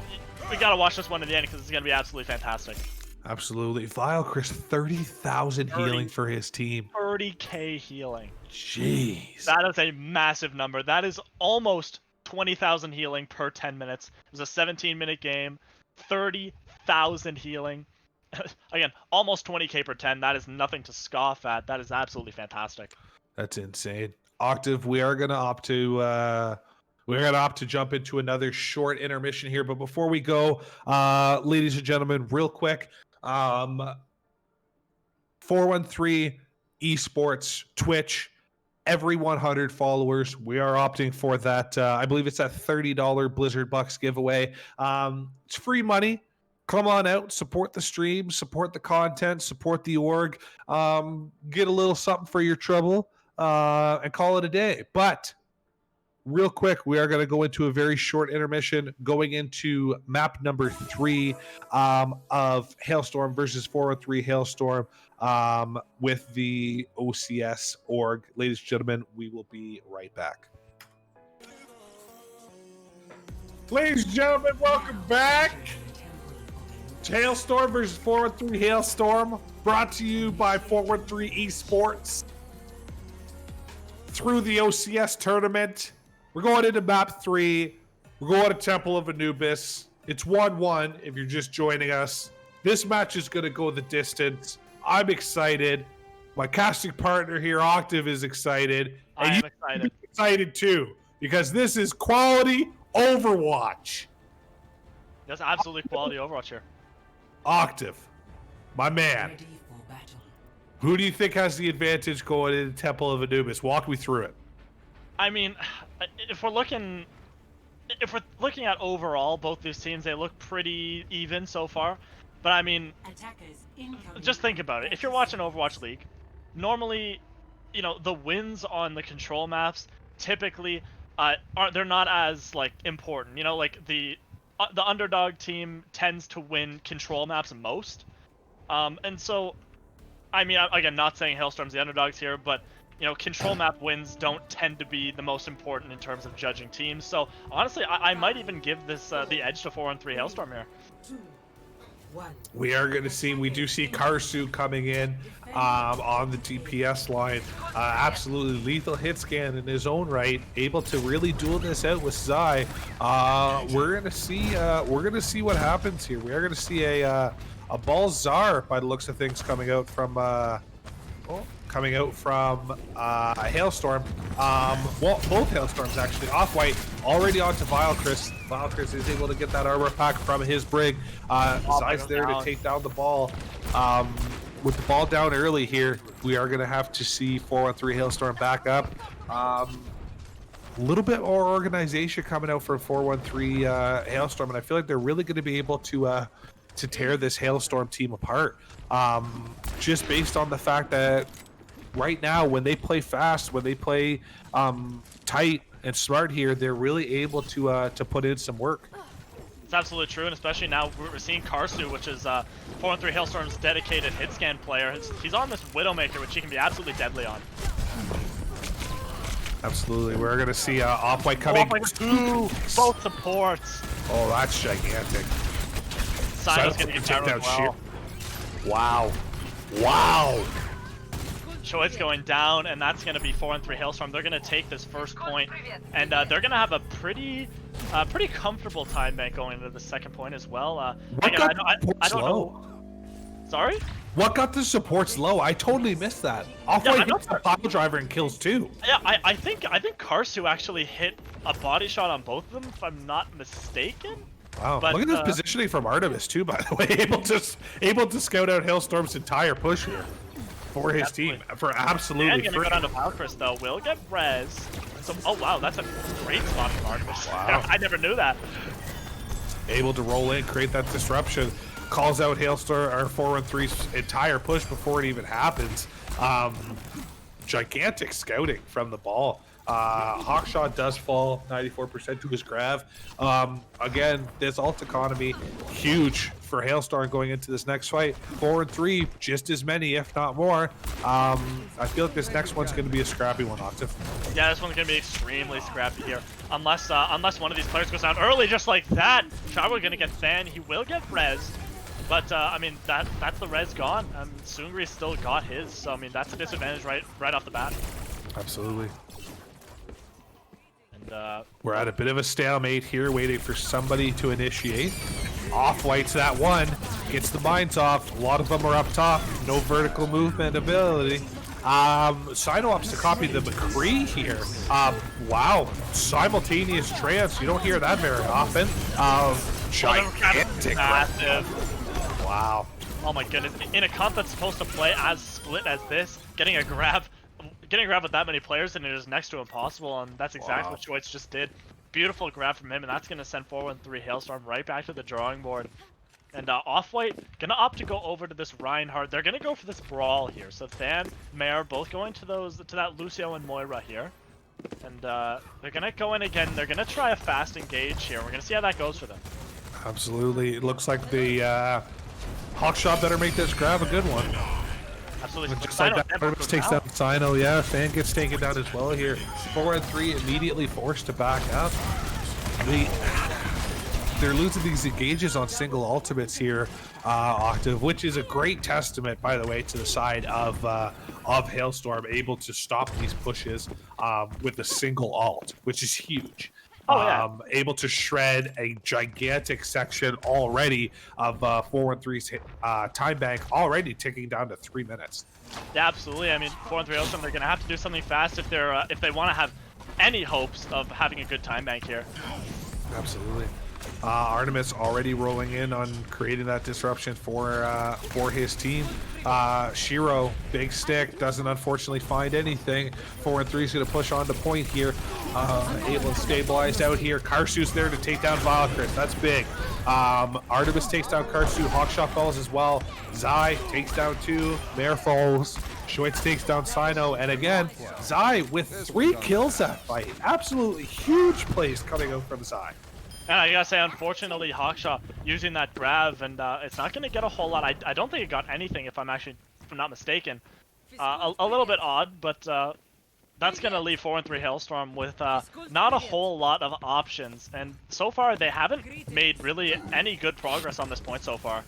we got to watch this one to the end because it's going to be absolutely fantastic. Absolutely. Vile Chris, 30,000 healing for his team. 30k healing. Jeez. That is a massive number. That is almost 20,000 healing per 10 minutes. It was a 17-minute game. 30,000 healing. Again, almost 20k per 10. That is nothing to scoff at. That is absolutely fantastic. That's insane. Octave, we are going to opt to... We're going to opt to jump into another short intermission here. But before we go, ladies and gentlemen, real quick, 413 Esports, Twitch, every 100 followers, we are opting for that. I believe it's that $30 Blizzard Bucks giveaway. It's free money. Come on out, support the stream, support the content, support the org, get a little something for your trouble, and call it a day. But real quick, we are going to go into a very short intermission, going into map number 3 of Hailstorm versus 403 Hailstorm with the OCS org. Ladies and gentlemen, we will be right back. Ladies and gentlemen, welcome back to Hailstorm versus 403 Hailstorm, brought to you by 413 Esports through the OCS tournament. We're going into map 3. We're going to Temple of Anubis. It's 1-1 if you're just joining us. This match is going to go the distance. I'm excited. My casting partner here, Octave, is excited. I am excited. Excited too, because this is quality Overwatch. That's absolutely quality Overwatch here. Octave, my man. Ready for battle. Who do you think has the advantage going into Temple of Anubis? Walk me through it. I mean, if we're looking at overall, both these teams, they look pretty even so far. But I mean, Attackers incoming. just think about it. If you're watching Overwatch League, normally, you know, the wins on the control maps typically they're not as like important. You know, like the underdog team tends to win control maps most. And so, I mean, again, not saying Hailstorm's the underdogs here, but you know, control map wins don't tend to be the most important in terms of judging teams. So honestly, I might even give this the edge to 4-3 Hailstorm here. 2, 1. We are going to see, we do see Karsu coming in on the DPS line. Absolutely lethal hit scan in his own right, able to really duel this out with Zai. We're going to see what happens here. We are going to see a Balzar by the looks of things coming out from Hailstorm. Well, both Hailstorms actually. Off-White already onto Vilecris. Vilecris is able to get that armor pack from his brig. Zai's there to take down the ball. With the ball down early here, we are going to have to see 4-1-3 Hailstorm back up. A little bit more organization coming out from 4-1-3 Hailstorm, and I feel like they're really going to be able to tear this Hailstorm team apart. Just based on the fact that right now, when they play fast, when they play tight and smart here, they're really able to put in some work. It's absolutely true, and especially now we're seeing Karsu, which is 4-3 Hailstorm's dedicated hit scan player. He's on this Widowmaker, which he can be absolutely deadly on. Absolutely, we're gonna see Off-White coming. Both supports. Oh, that's gigantic. Sino's gonna get down as well. Wow. Wow. Choice going down, and that's going to be 4-3 Hailstorm. They're going to take this first point, and they're going to have a pretty comfortable time bank going into the second point as well. What got the I don't low? know. Sorry? What got the supports low? I totally missed that. Off-White hits the pile driver and kills two. Yeah, I think Karsu actually hit a body shot on both of them, if I'm not mistaken. Wow, but, look at this positioning from Artemis too, by the way. able to scout out Hailstorm's entire push here for his team for absolutely and gonna free. go down to Vilecris though. Will get res. So, oh wow, that's a great spot from Artemis. Wow. I never knew that. Able to roll in, create that disruption, calls out Hailstorm or 4-1-3's entire push before it even happens. Gigantic scouting from the ball. Hawkshot does fall 94% to his grav. Again, this ult economy huge for Hailstorm going into this next fight. 4-3, just as many, if not more. I feel like this next one's going to be a scrappy one, Octave. Yeah, this one's going to be extremely scrappy here. Unless one of these players goes down early just like that. Traveler going to get banned. He will get rezzed. But, I mean, that's the res gone. Sungri still got his. So, I mean, that's a disadvantage right off the bat. Absolutely. And, we're at a bit of a stalemate here, waiting for somebody to initiate. Off-White's that one. Gets the mines off. A lot of them are up top. No vertical movement ability. Sino opts to copy the McCree here. Wow. Simultaneous trance. You don't hear that very often. Gigantic. Massive. Wow. Oh my goodness. In a comp that's supposed to play as split as this, getting a grab with that many players and it is next to impossible, and that's exactly what Choice just did. Beautiful grab from him, and that's going to send 4-1-3 Hailstorm right back to the drawing board. And Off-White gonna opt to go over to this Reinhardt. They're gonna go for this brawl here. So Than, Mare both going to that Lucio and Moira here. And they're gonna go in again. They're gonna try a fast engage here. We're gonna see how that goes for them. Absolutely. It looks like the Hawkshot better make this grab a good one. Absolutely. Just like that, Artemis takes down Sino. Yeah, Fan gets taken down as well here. 4-3 immediately forced to back up. They're losing these engages on single ultimates here, Octave, which is a great testament, by the way, to the side of Hailstorm, able to stop these pushes with a single ult, which is huge. Oh, yeah. Able to shred a gigantic section already of 4-1-3's time bank, already ticking down to 3 minutes. Yeah, absolutely. I mean, 4-3 Hailstorm, they're gonna have to do something fast if they want to have any hopes of having a good time bank here. Absolutely. Artemis already rolling in on creating that disruption for his team. Shiro, big stick, doesn't unfortunately find anything. 4 and 3 is going to push on to point here. Able to stabilize out here. Karsu's there to take down Valkyris. That's big. Artemis takes down Karsu. Hawkshot falls as well. Zai takes down 2. Mare falls. Schweitz takes down Sino. And again, Zai with 3 kills that fight. Absolutely huge plays coming out from Zai. And I gotta say, unfortunately, Hawkshaw using that grab, and it's not gonna get a whole lot. I don't think it got anything, if I'm not mistaken. A little bit odd, but that's gonna leave 4 and 3 Hailstorm with not a whole lot of options. And so far, they haven't made really any good progress on this point so far.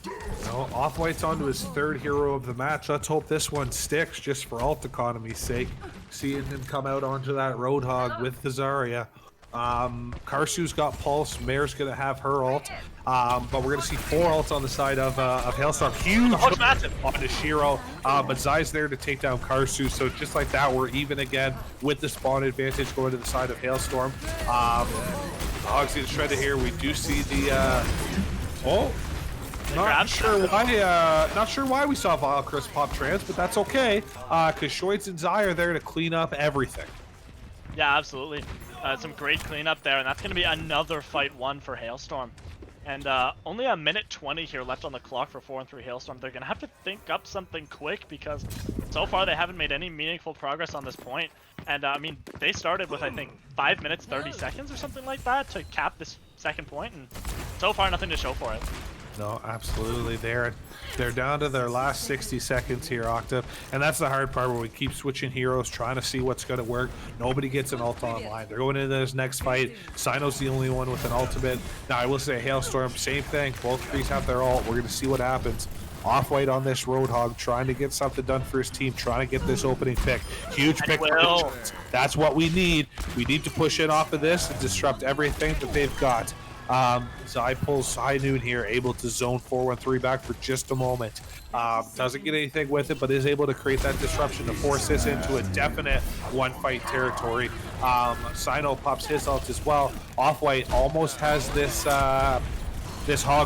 No, Off-White's on to his 3rd hero of the match. Let's hope this one sticks, just for alt economy's sake. Seeing him come out onto that Roadhog with the Zarya. Karsu's got Pulse. Mare's gonna have her ult, but we're gonna see 4 ults on the side of Hailstorm. Huge onto Shiro, but Zai's there to take down Karsu. So just like that, we're even again with the spawn advantage going to the side of Hailstorm. Hogsy the shredded here. We do see the not sure why we saw Valkyris pop trans, but that's okay, because Schweitz and Zai are there to clean up everything. Yeah, absolutely. Some great cleanup there, and that's going to be another fight won for Hailstorm. And only a minute 20 here left on the clock for 4 and 3 Hailstorm. They're going to have to think up something quick because so far they haven't made any meaningful progress on this point. And I mean, they started with, I think, 5 minutes 30 seconds or something like that to cap this second point, and so far nothing to show for it. No, absolutely. They're down to their last 60 seconds here, Octave. And that's the hard part where we keep switching heroes, trying to see what's going to work. Nobody gets an ult online. They're going into this next fight. Sino's the only one with an ultimate. Now, I will say Hailstorm, same thing. Both threes have their ult. We're going to see what happens. Off-White on this Roadhog, trying to get something done for his team, trying to get this opening pick. Huge pick. That's what we need. We need to push in off of this and disrupt everything that they've got. Zai pulls High Noon here, able to zone 4-1-3 back for just a moment. Doesn't get anything with it, but is able to create that disruption to force this into a definite one-fight territory. Sino pops his ult as well. Off-White almost has this hog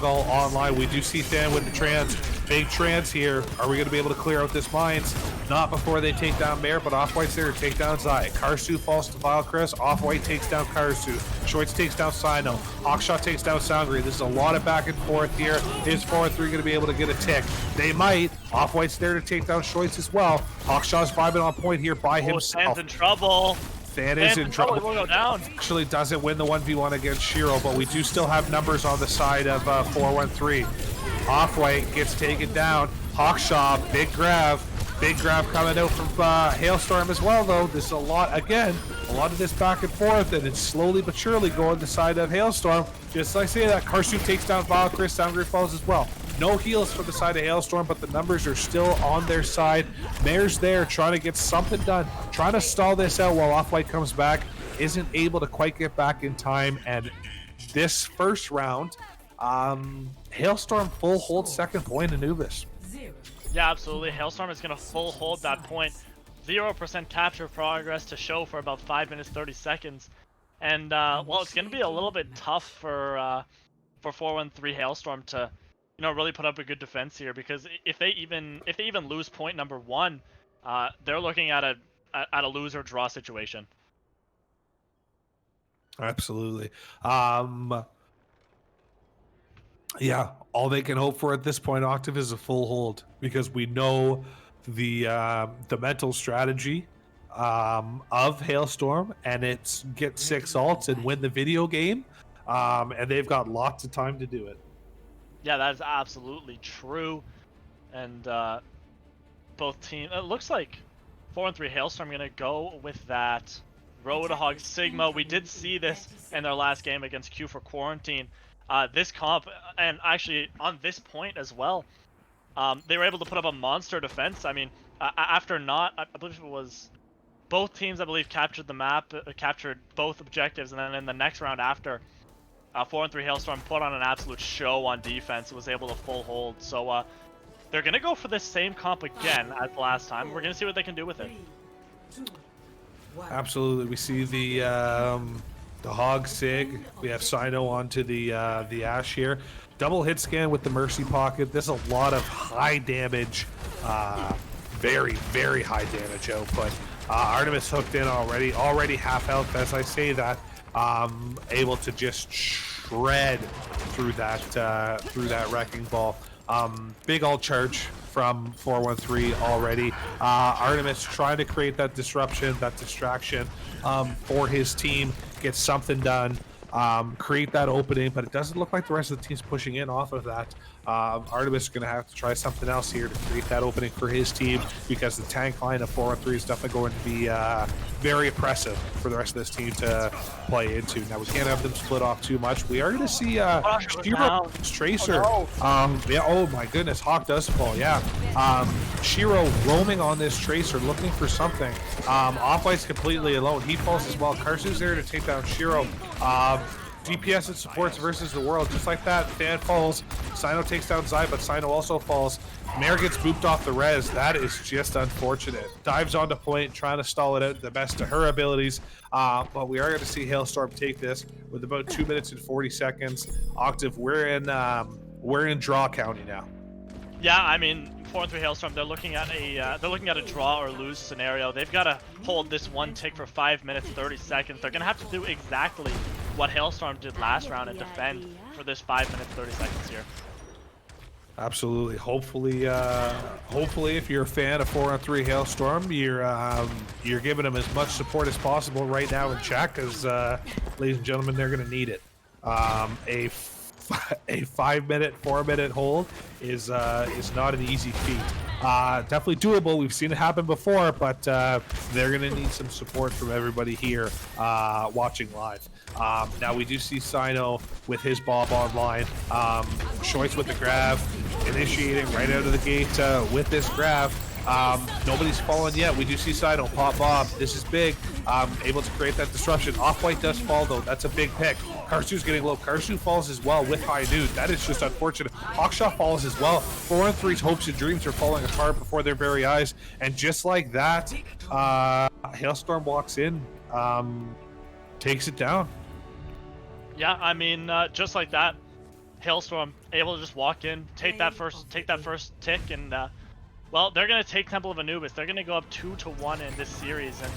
ult online. We do see Than with the trans. Big trans here. Are we going to be able to clear out this mines? Not before they take down Mare, but Off-White's there to take down Zai. Karsu falls to Valkyris. Off-White takes down Karsu. Schweitz takes down Sino. Hawkshot takes down Sangri. This is a lot of back and forth here. Is 4 and 3 going to be able to get a tick? They might. Off-White's there to take down Schweitz as well. Hawkshot's vibing on point here by himself. Than's in trouble. Than is in trouble. Will go down. Actually doesn't win the 1v1 against Shiro, but we do still have numbers on the side of 4-1-3. Off-White gets taken down. Hawkshaw, big grab coming out from Hailstorm as well, though. This is a lot of this back and forth, and it's slowly but surely going the side of Hailstorm. Just like I say that, Karsu takes down Valkyrie, Soundgrid falls as well. No heals for the side of Hailstorm, but the numbers are still on their side. Mare's there trying to get something done, trying to stall this out while Off-White comes back. Isn't able to quite get back in time, and this first round, Hailstorm full hold second point Anubis. Yeah, absolutely. Hailstorm is going to full hold that point. 0% capture progress to show for about 5 minutes 30 seconds. And well, it's going to be a little bit tough for 4-1-3 Hailstorm to, you know, really put up a good defense here, because if they even lose point number 1, they're looking at a lose or draw situation. Absolutely. Yeah, all they can hope for at this point, Octave, is a full hold, because we know the mental strategy of Hailstorm, and it's get 6 ults and win the video game, and they've got lots of time to do it. Yeah, that is absolutely true. And both teams, it looks like 4-3 Hailstorm going to go with that Roadhog Sigma. We did see this in their last game against Q for Quarantine. This comp, and actually on this point as well, they were able to put up a monster defense. I mean, after I believe it was both teams, I believe, captured the map, captured both objectives, and then in the next round after, 4-3 Hailstorm put on an absolute show on defense and was able to full hold. So they're going to go for this same comp again as last time. We're going to see what they can do with it. Absolutely. We see the The Hog Sig. We have Sino onto the Ash here. Double hit scan with the Mercy Pocket. There's a lot of high damage, very, very high damage output. Artemis hooked in already half health as I say that. Able to just shred through that wrecking ball. Big ult charge from 413 already. Artemis trying to create that disruption, that distraction for his team, get something done, create that opening, but it doesn't look like the rest of the team's pushing in off of that. Artemis is going to have to try something else here to create that opening for his team, because the tank line of 413 is definitely going to be very oppressive for the rest of this team to play into. Now, we can't have them split off too much. We are going to see Shiro Tracer. Yeah, oh my goodness, Hawk does fall, yeah. Shiro roaming on this Tracer, looking for something. Off-White's completely alone. He falls as well. Karsu's there to take down Shiro. DPS and supports versus the world, just like that. Fan falls. Sino takes down Zai, but Sino also falls. Mare gets booped off the res. That is just unfortunate. Dives onto point, trying to stall it out the best of her abilities. But we are going to see Hailstorm take this with about 2 minutes and 40 seconds. Octave, we're in draw county now. Yeah, I mean, 4-3 Hailstorm, they're looking at a draw or lose scenario. They've got to hold this one tick for 5 minutes 30 seconds. They're gonna have to do exactly what Hailstorm did last round and defend for this 5 minutes 30 seconds here. Absolutely. Hopefully, if you're a fan of 4-on-3 Hailstorm, you're giving them as much support as possible right now in chat, because, ladies and gentlemen, they're gonna need it. A 5 minute, 4 minute hold is not an easy feat. Definitely doable. We've seen it happen before, but they're going to need some support from everybody here watching live. Now we do see Sino with his Bob online. Choice with the grab, initiating right out of the gate with this grab. Nobody's fallen yet. We do see Sino pop Bob. This is big. Able to create that disruption. Off-White does fall though. That's a big pick. Karsu's getting low. Karsu falls as well with High Noon. That is just unfortunate. Hawkshaw falls as well. 4-on-3's hopes and dreams are falling apart before their very eyes. And just like that, Hailstorm walks in, takes it down. Yeah, I mean, just like that, Hailstorm able to just walk in, take that first tick, and well, they're gonna take Temple of Anubis. They're gonna go up 2-1 in this series, and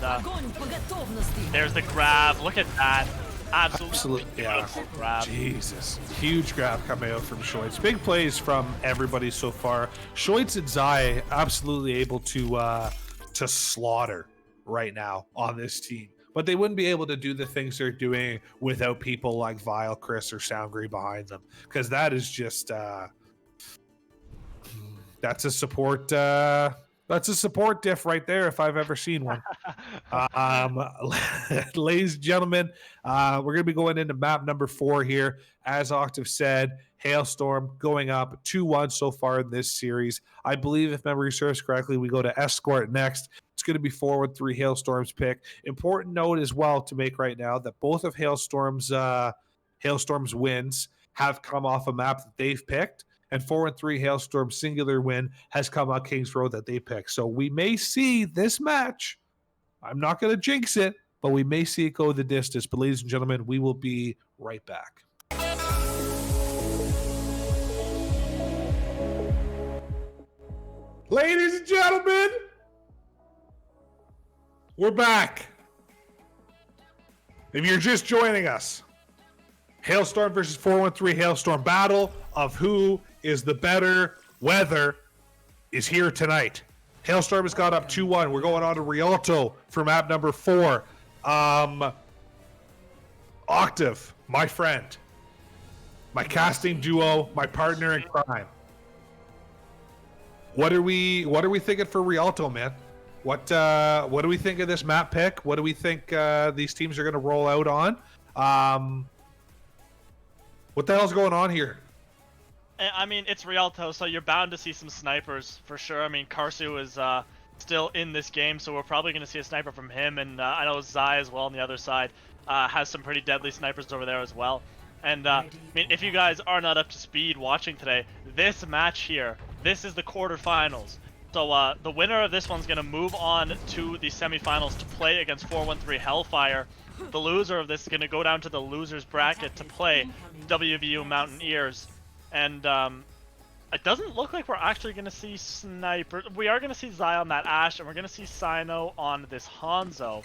there's the grab. Look at that. Absolutely yeah. Grab. Jesus. Huge grab coming out from Shoitz. Big plays from everybody so far. Shoitz and Zai absolutely able to slaughter right now on this team. But they wouldn't be able to do the things they're doing without people like Vile, Chris, or Soundgree behind them. Because that is just that's a support diff right there if I've ever seen one. Ladies and gentlemen, we're going to be going into map number 4 here. As Octave said, Hailstorm going up 2-1 so far in this series. I believe, if memory serves correctly, we go to Escort next. It's going to be 4-3 Hailstorm's pick. Important note as well to make right now that both of Hailstorm's wins have come off a map that they've picked. And 4-3 Hailstorm singular win has come on Kings Road that they picked. So we may see this match. I'm not going to jinx it, but we may see it go the distance. But ladies and gentlemen, we will be right back. Ladies and gentlemen, we're back. If you're just joining us, Hailstorm versus 4-3 Hailstorm battle of who is the better weather is here tonight. Hailstorm has got up 2-1. We're going on to Rialto for map number 4. Octave, my friend, my casting duo, my partner in crime. What are we thinking for Rialto, man? What do we think of this map pick? What do we think these teams are going to roll out on? What the hell's going on here? I mean, it's Rialto, so you're bound to see some snipers for sure. I mean, Karsu is still in this game, so we're probably going to see a sniper from him, and I know Zai as well on the other side has some pretty deadly snipers over there as well. And I mean, if you guys are not up to speed watching today, this match here, this is the quarterfinals. So the winner of this one's going to move on to the semifinals to play against 4-1-3 Hellfire. the loser of this is going to go down to the loser's bracket to play WVU Mountaineers. And it doesn't look like we're actually going to see Sniper. We are going to see Zai on that Ashe, and we're going to see Sino on this Hanzo.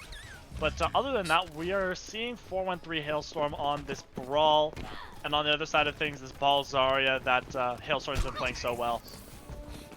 But other than that, we are seeing 413 Hailstorm on this Brawl, and on the other side of things, this Ball Zarya that Hailstorm's been playing so well.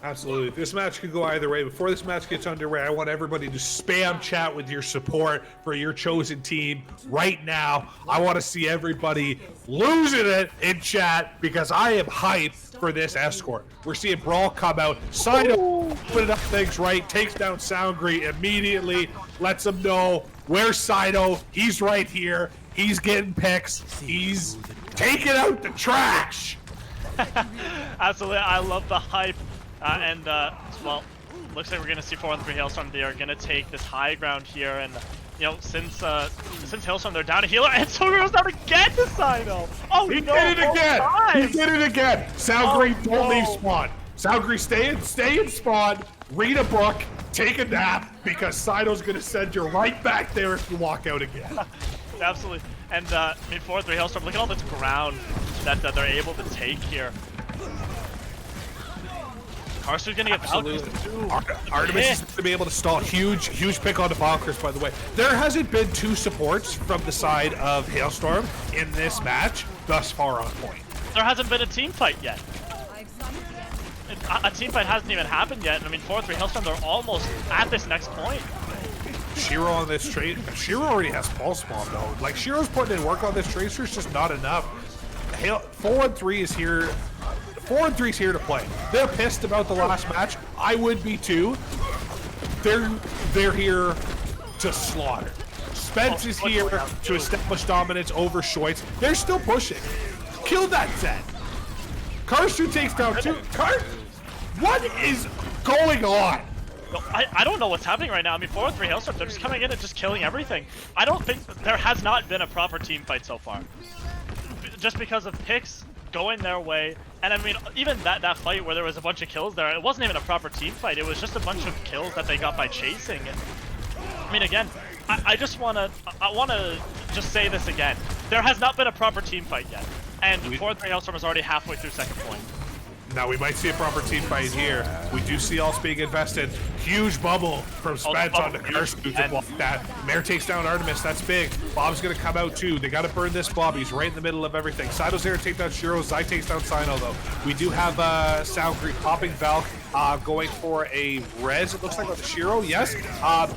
Absolutely. This match could go either way. Before this match gets underway, I want everybody to spam chat with your support for your chosen team right now. I want to see everybody losing it in chat because I am hyped for this escort. We're seeing Brawl come out. Sino putting up things right, takes down Soundgre immediately, lets him know where's Sino. He's right here. He's getting picks. He's taking out the trash. Absolutely. I love the hype. Well, looks like we're gonna see 413 Hailstorm. They are gonna take this high ground here, and you know, since Hailstorm they're down a healer, and so goes down again to Sino. Oh, He no, did it again. times. He did it again. Soundgre, Oh, don't no. leave spawn. Soundgre, stay in spawn. Read a book. Take a nap because Sino's gonna send you right back there if you walk out again. Absolutely. And 413 Hailstorm. Look at all this ground that they're able to take here. Karsu's gonna get Absolutely. Valkyries too. Artemis is going to be able to stall. Huge pick on the Valkyries, by the way. There hasn't been two supports from the side of Hailstorm in this match thus far on point. There hasn't been a team fight yet. A team fight hasn't even happened yet. I mean, 4-3 Hailstorm, they're almost at this next point. Shiro on this trade. Shiro already has pulse bomb though. Like Shiro's putting in work on this tracer. It's just not enough. 4-3 is here. 4-3 is here to play. They're pissed about the last match. I would be too. They're here to slaughter. Spence is here to establish dominance over Shoitz. They're still pushing. Kill that Zed. Karsu takes down two. What is going on? No, I don't know what's happening right now. I mean, 4-3 Hailstorm, they're just coming in and just killing everything. I don't think there has not been a proper team fight so far. Just because of picks going their way. And I mean, even that fight where there was a bunch of kills there, it wasn't even a proper team fight. It was just a bunch of kills that they got by chasing. And I mean, again, I want to just say this again. There has not been a proper team fight yet. And 4-3 Hailstorm is already halfway through second point. Now we might see a proper team fight here. We do see Alts being invested. Huge bubble from Spence onto Karsu to block that. Mare takes down Artemis. That's big. Bob's gonna come out too. They gotta burn this Bob. He's right in the middle of everything. Sino's there to take down Shiro. Zai takes down Sino though. We do have Soundgre popping Valk, going for a res. It looks like with the Shiro. Yes.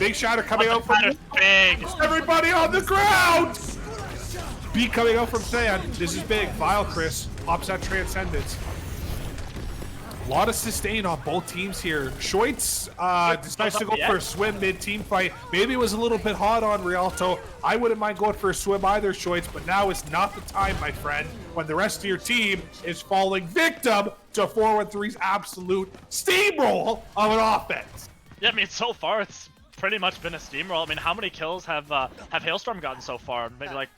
Big shatter coming out from big. everybody on the ground. Beat coming out from Than. This is big. Vile Chris pops that Transcendence. A lot of sustain on both teams here. Shoitz decides to go for a swim mid-team fight. Maybe it was a little bit hot on Rialto. I wouldn't mind going for a swim either, Shoitz, but now is not the time, my friend, when the rest of your team is falling victim to 413's absolute steamroll of an offense. Yeah, I mean, so far it's pretty much been a steamroll. I mean, how many kills have Hailstorm gotten so far? Maybe like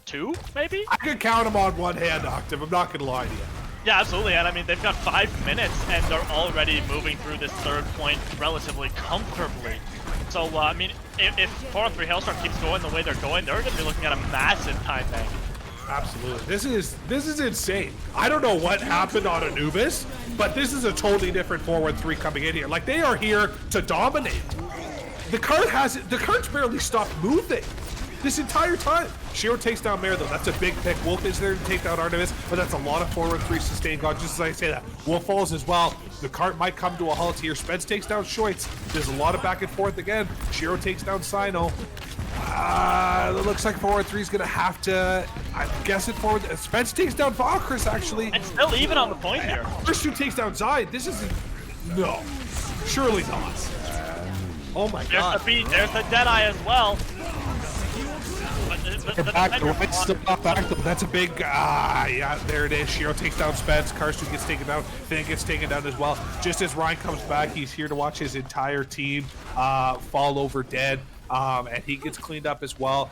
2, maybe? I could count them on one hand, Octave. I'm not going to lie to you. Yeah, absolutely, and I mean, they've got 5 minutes, and they're already moving through this third point relatively comfortably. So, I mean, if 4-3 Hailstorm keeps going the way they're going, they're going to be looking at a massive time bank. Absolutely. This is insane. I don't know what happened on Anubis, but this is a totally different 4-1-3 coming in here. Like, they are here to dominate. The cart's barely stopped moving this entire time. Shiro takes down Mare though. That's a big pick. Wolf is there to take down Artemis, but that's a lot of 4-1-3 sustained God. Just as I say that, Wolf falls as well. The cart might come to a halt here. Spence takes down Shoitz. There's a lot of back and forth again. Shiro takes down Sino. It looks like 4-3 is gonna have to. I'm guessing forward. Spence takes down Valkyries actually. And still even on the point here. First two takes down Zai. This isn't. No, surely not. Oh my God. There's the beat. There's the Deadeye as well. That's a big, yeah, there it is. Shiro takes down Spence. Karsu gets taken down. Finn gets taken down as well. Just as Ryan comes back, he's here to watch his entire team fall over dead. And he gets cleaned up as well.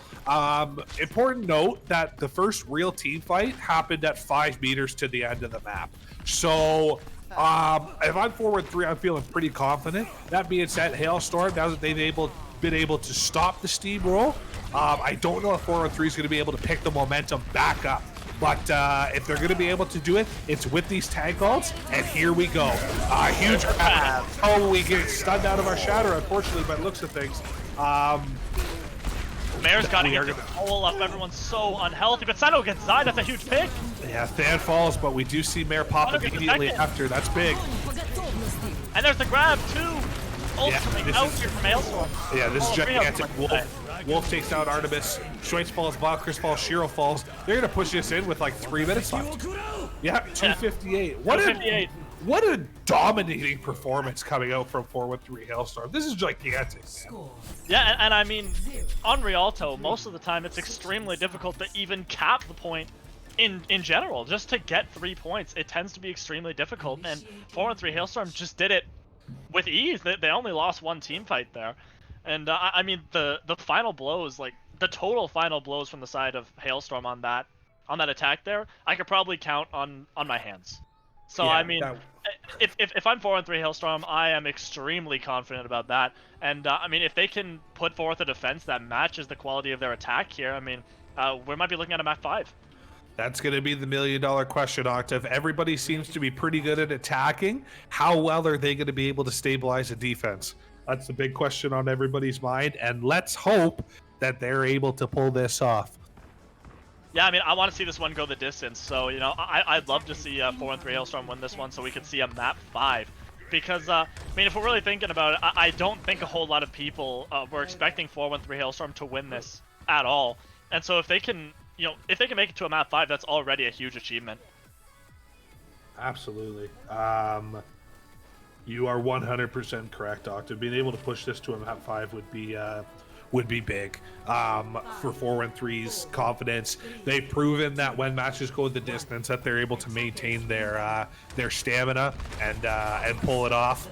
Important note that the first real team fight happened at 5 meters to the end of the map. So if I'm 4-3, I'm feeling pretty confident. That being said, Hailstorm, now that they've been able to stop the steamroll. I don't know if 4-on-3 is going to be able to pick the momentum back up. But if they're going to be able to do it, it's with these tank ults. And here we go. Huge grab. Oh, we get stunned out of our shatter, unfortunately, by the looks of things. Mayor's got to get control up. Everyone's so unhealthy. But Sino gets Zai. That's a huge pick. Yeah, Than falls, but we do see Mayor pop immediately after. That's big. And there's the grab, too. Ult coming out here from Hailstorm. Yeah, this is gigantic. Wolf takes out Artemis. Schweitz falls, Chris falls, Shiro falls. They're going to push this in with like 3 minutes left. Yeah, 258. What a dominating performance coming out from 4-1-3 Hailstorm. This is gigantic. Yeah, and I mean, on Rialto, most of the time it's extremely difficult to even cap the point in general. Just to get 3 points, it tends to be extremely difficult. And 4-1-3 Hailstorm just did it with ease. They only lost 1 team fight there. And I mean, the final blows, like the total final blows from the side of Hailstorm on that attack there, I could probably count on my hands. So yeah, I mean, if I'm 4-1-3 Hailstorm, I am extremely confident about that. And I mean, if they can put forth a defense that matches the quality of their attack here, I mean, we might be looking at a map 5. That's going to be the $1 million question, Octave. Everybody seems to be pretty good at attacking. How well are they going to be able to stabilize a defense? That's the big question on everybody's mind, and let's hope that they're able to pull this off. Yeah, I mean, I want to see this one go the distance, so, you know, I'd love to see 4-1-3 Hailstorm win this one so we could see a map 5. Because, I mean, if we're really thinking about it, I don't think a whole lot of people were expecting 4-1-3 Hailstorm to win this at all. And so if they can, you know, if they can make it to a map 5, that's already a huge achievement. Absolutely. You are 100% correct, Octave. Being able to push this to a map 5 would be big for 4-1-3's confidence. They've proven that when matches go the distance, that they're able to maintain their stamina and pull it off.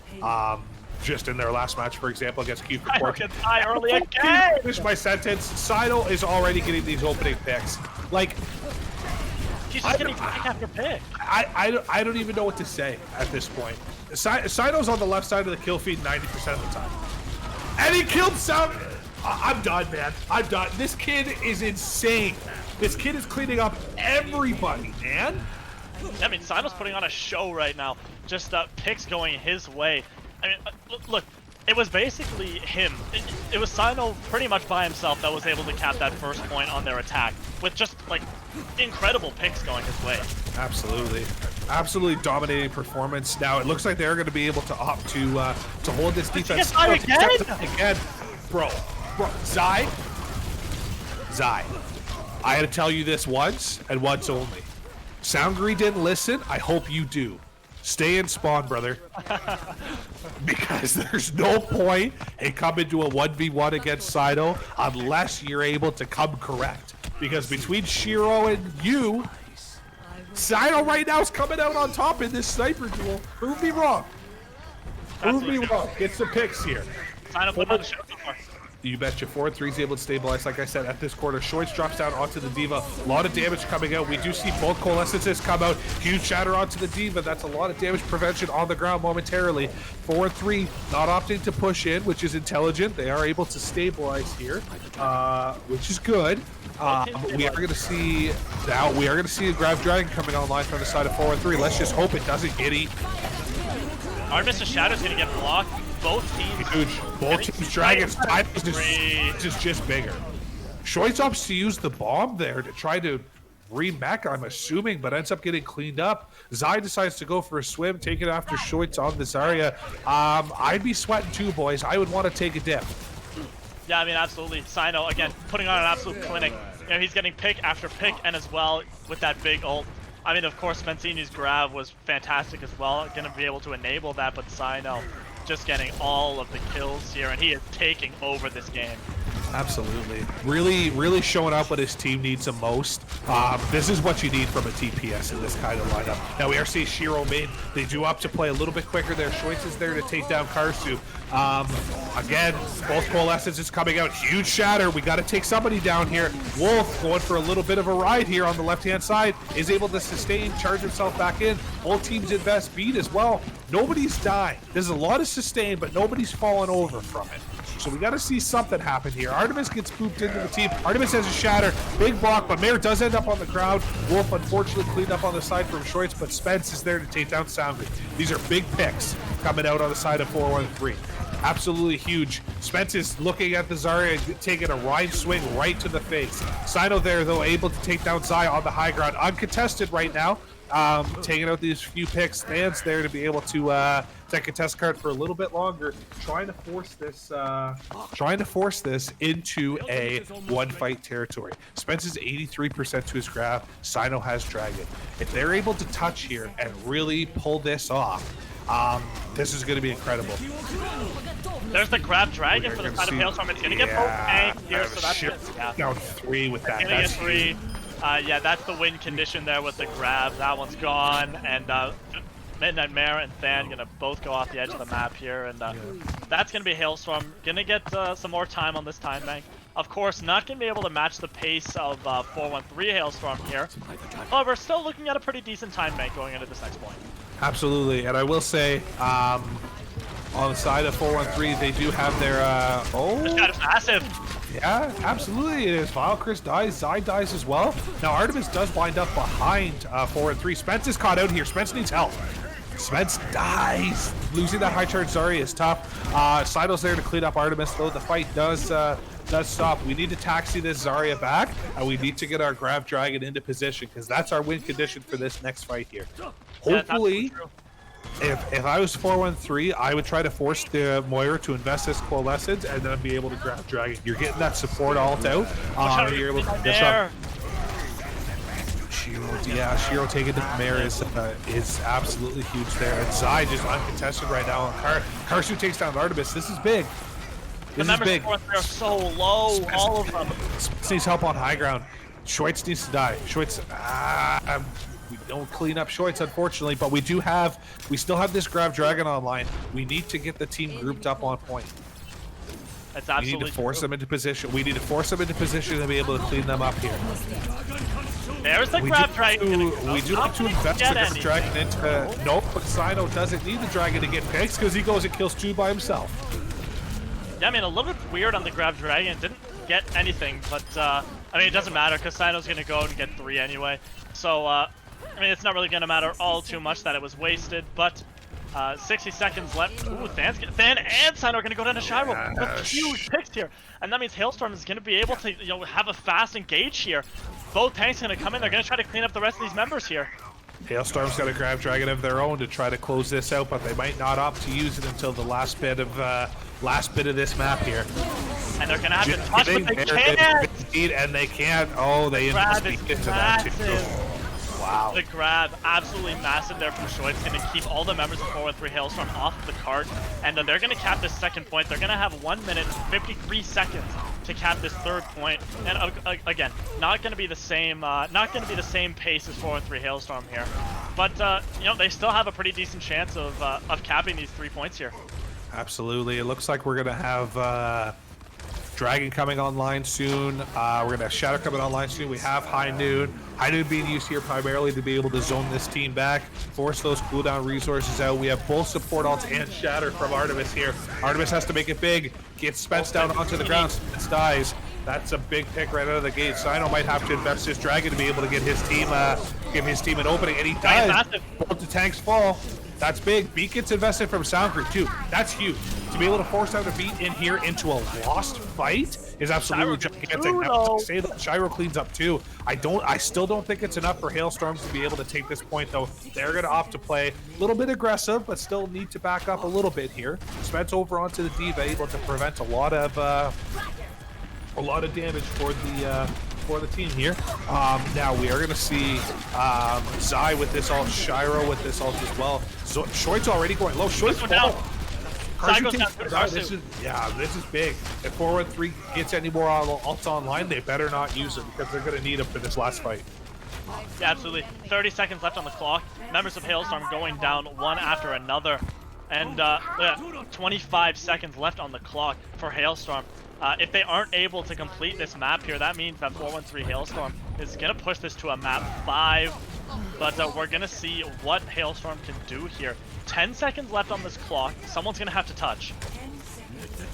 Just in their last match, for example, against Q. I can die early again. Finish my sentence. Sidle is already getting these opening picks. Like, she's just getting pick after pick. I don't even know what to say at this point. Sino's on the left side of the kill feed 90% of the time. And he killed Sound. I'm done, man. I'm done. This kid is insane. This kid is cleaning up everybody, man. I mean, Sino's putting on a show right now. Just picks going his way. I mean, look, it was basically him. It was Sino pretty much by himself that was able to cap that first point on their attack with just, like, incredible picks going his way. Absolutely. Absolutely dominating performance. Now, it looks like they're going to be able to opt to hold this defense. Again. Bro, Zai, I had to tell you this once and once only. Soundgre didn't listen. I hope you do. Stay in spawn, brother. Because there's no point in coming to a 1v1 against Sino unless you're able to come correct. Because between Shiro and you, Sino right now is coming out on top in this sniper duel. Prove me wrong. Prove me wrong. Get some picks here. Sino put on the show so far. You betcha. 4-3's able to stabilize, like I said, at this quarter. Schweitz drops down onto the Diva. A lot of damage coming out. We do see both Coalescences come out. Huge shatter onto the Diva. That's a lot of damage prevention on the ground momentarily. 4-3 not opting to push in, which is intelligent. They are able to stabilize here, which is good. We are going to see now. We are going to see a Grav Dragon coming online from the side of 4-3. Let's just hope it doesn't get eaten. Artemis' Shadow's going to get blocked. Both teams. Huge. Both teams' Dragons. This is just bigger. Schweitz opts to use the bomb there to try to re-mech, I'm assuming, but ends up getting cleaned up. Zai decides to go for a swim, take it after Schweitz on this area. I'd be sweating too, boys. I would want to take a dip. Yeah, I mean, absolutely. Sino, again, putting on an absolute clinic. You know, he's getting pick after pick, and as well with that big ult. I mean, of course, Mancini's grab was fantastic as well. Going to be able to enable that, but Sino just getting all of the kills here, and he is taking over this game. Absolutely. Really showing up what his team needs the most. This is what you need from a TPS in this kind of lineup. Now, we are seeing Shiro mid. They do up to play a little bit quicker there. Schweitz is there to take down Karsu. Again, both Coalescences coming out. Huge shatter. We got to take somebody down here. Wolf going for a little bit of a ride here on the left-hand side. Is able to sustain, charge himself back in. Both teams invest beat as well. Nobody's dying. There's a lot of sustain, but nobody's falling over from it. So we got to see something happen here. Artemis gets booped into the team. Artemis has a shatter. Big block, but Mare does end up on the ground. Wolf unfortunately cleaned up on the side from Schweitz, but Spence is there to take down Soundry. These are big picks coming out on the side of 413. Absolutely huge. Spence is looking at the Zarya and taking a ride swing right to the face. Sino there, though, able to take down Zai on the high ground. Uncontested right now. Taking out these few picks. Stands there to be able to take a test card for a little bit longer. Trying to force this into a one-fight territory. Spence is 83% to his grab. Sino has Dragon. If they're able to touch here and really pull this off, this is going to be incredible. There's the grab dragon for the side of Hailstorm. It's going to get both tanks here, so that's it. Yeah. Down 3 with that. Gonna get 3. Yeah, that's the win condition there with the grab. That one's gone, and Midnight Mare and Than gonna both go off the edge of the map here, and that's gonna be Hailstorm. Gonna get some more time on this time bank. Of course, not gonna be able to match the pace of 413 Hailstorm here. However, still looking at a pretty decent time bank going into this next point. Absolutely, and I will say, on the side of 413, they do have their This guy is massive. Yeah, absolutely it is. Chris dies, Zai dies as well. Now Artemis does wind up behind 413. Spence is caught out here. Spence needs help. Spence dies. Losing that high charge Zarya is tough. Sino's there to clean up Artemis, though the fight does stop. We need to taxi this Zarya back, and we need to get our Grab Dragon into position, because that's our win condition for this next fight here. Hopefully, if I was 413, I would try to force the Moira to invest this Coalescence and then be able to grab Dragon. You're getting that support alt out. You're able to disrupt. Shiro taking the Mare is absolutely huge there. And Zai just uncontested right now. Karsu takes down Artemis. This is big. This is big. They're so low, all of them. Spence needs help on high ground. Schweitz needs to die. Schweitz, we don't clean up Schweitz, unfortunately, but we still have this Grab Dragon online. We need to get the team grouped up on point. That's absolutely We need to force them into position. We need to force them into position to be able to clean them up here. There's the Grab Dragon. We do have to invest the Grab Dragon into... Nope, but Sino doesn't need the Dragon to get picks because he goes and kills 2 by himself. Yeah, I mean, a little bit weird on the Grab Dragon. Didn't get anything, but I mean, it doesn't matter because Sino's going to go and get 3 anyway. So, I mean, it's not really going to matter all too much that it was wasted, but 60 seconds left. Ooh, Than and Sino are going to go down to Shiro with huge picks here. And that means Hailstorm is going to be able to, have a fast engage here. Both tanks are going to come in. They're going to try to clean up the rest of these members here. Hailstorm's got a Grab Dragon of their own to try to close this out, but they might not opt to use it until the last bit of this map here. And they're gonna have to touch, but they can't. And they can't. Oh, they Grab is into that too. Wow. The grab, absolutely massive there from Shoy. It's gonna keep all the members of 413 Hailstorm off of the cart, and they're gonna cap this second point. They're gonna have 1 minute 53 seconds to cap this third point. And again, not gonna be the same pace as 413 Hailstorm here, but they still have a pretty decent chance of capping these 3 points here. Absolutely. It looks like we're gonna have Dragon coming online soon. We're gonna have Shadow coming online soon. We have High Noon. High Noon being used here primarily to be able to zone this team back, force those cooldown resources out. We have both support alts and Shatter from Artemis here. Artemis has to make it big. Gets Spence down onto the ground. Spence dies. That's a big pick right out of the gate. Sino might have to invest his Dragon to be able to get his team, give his team an opening, and he does. Both the tanks fall. That's big. Beat gets invested from Sound Group too. That's huge. To be able to force out a beat in here into a lost fight is absolutely gigantic. Now, to say that Shiro cleans up too. I still don't think it's enough for Hailstorms to be able to take this point though. They're gonna opt to play a little bit aggressive, but still need to back up a little bit here. Spence over onto the D.Va, able to prevent a lot of damage for the team here. Now we are going to see Zai with this ult, Shiro with this ult as well. So Shoit's already going low. Shoit's down. This is big. If 413 gets any more ults online, they better not use it because they're going to need them for this last fight. Yeah, absolutely. 30 seconds left on the clock. Members of Hailstorm going down one after another. And 25 seconds left on the clock for Hailstorm. If they aren't able to complete this map here, that means that 413 Hailstorm is going to push this to a map 5. But we're going to see what Hailstorm can do here. 10 seconds left on this clock. Someone's going to have to touch.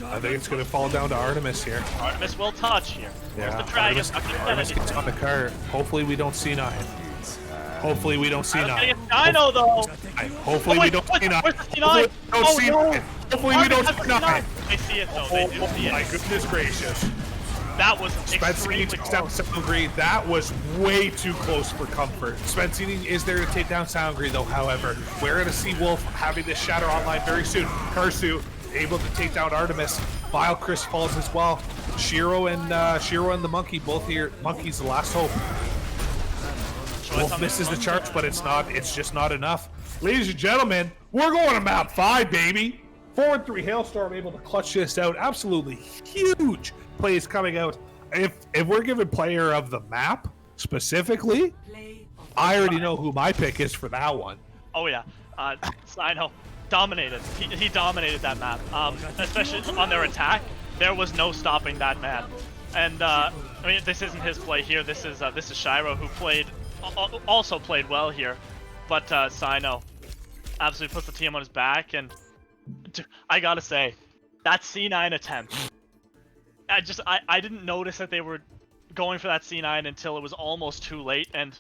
I think it's going to fall down to Artemis here. Artemis will touch here. There's Yeah, the dragon. Artemis gets on the cart. Hopefully we don't see 9. Hopefully we don't see 9. Dino though. Hopefully we don't see 9. Where's the C9? Hopefully we don't see 9. They see it though. They do see it. My goodness gracious. That was Spencini extremely takes down close. Soundgree. That was way too close for comfort. Spencini is there to take down Soundgree though, however. We're going to see Wolf having this shatter online very soon. Kursu able to take down Artemis. Vile Chris falls as well. Shiro and the Monkey both here. Monkey's the last hope. Wolf misses the charge, but it's just not enough. Ladies and gentlemen, we're going to map 5, baby. 4-3 Hailstorm able to clutch this out. Absolutely huge plays coming out. If we're giving player of the map specifically, I already know who my pick is for that one. Oh yeah, Sino dominated. He dominated that map, especially on their attack. There was no stopping that man. And I mean, this isn't his play here. This is Shiro who also played well here, but Sino absolutely puts the team on his back. And I gotta say, that C9 attempt, I didn't notice that they were going for that C9 until it was almost too late. And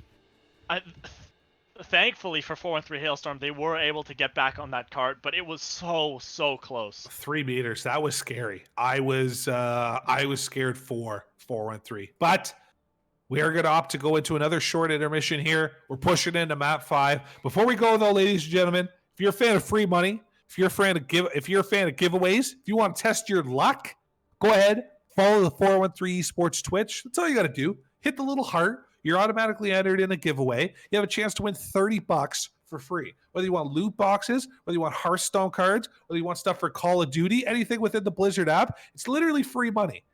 thankfully for 4-3 Hailstorm, they were able to get back on that cart, but it was so close. 3 meters, that was scary. I was scared for 4-1-3, but we are going to opt to go into another short intermission here. We're pushing into map 5. Before we go though, ladies and gentlemen, if you're a fan of free money, if you're a fan of giveaways, if you want to test your luck, go ahead, follow the 413 Esports Twitch. That's all you got to do. Hit the little heart. You're automatically entered in a giveaway. You have a chance to win $30 for free. Whether you want loot boxes, whether you want Hearthstone cards, whether you want stuff for Call of Duty, anything within the Blizzard app, it's literally free money.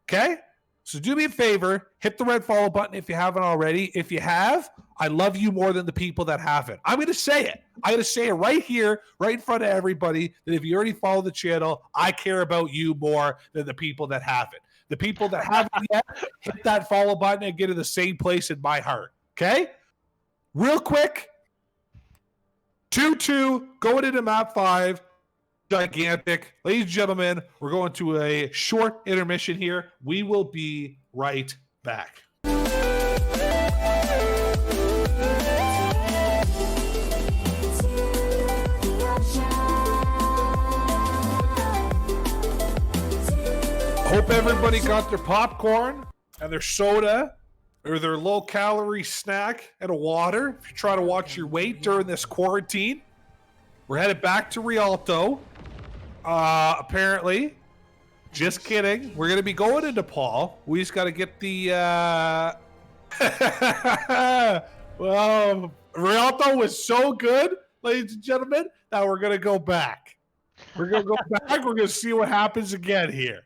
Okay? So do me a favor, hit the red follow button if you haven't already. If you have, I love you more than the people that haven't. I'm going to say it. I'm going to say it right here, right in front of everybody, that if you already follow the channel, I care about you more than the people that haven't. The people that haven't yet, hit that follow button and get to the same place in my heart. Okay? Real quick, 2-2, going into map 5. Gigantic. Ladies and gentlemen, we're going to a short intermission here. We will be right back. Hope everybody got their popcorn and their soda or their low-calorie snack and a water. If you try to watch your weight during this quarantine, we're headed back to Rialto. Apparently. Just kidding. We're going to be going into Paul. We just got to get the, well, Rialto was so good, ladies and gentlemen, that we're going to go back. We're going to go back. We're going to see what happens again here.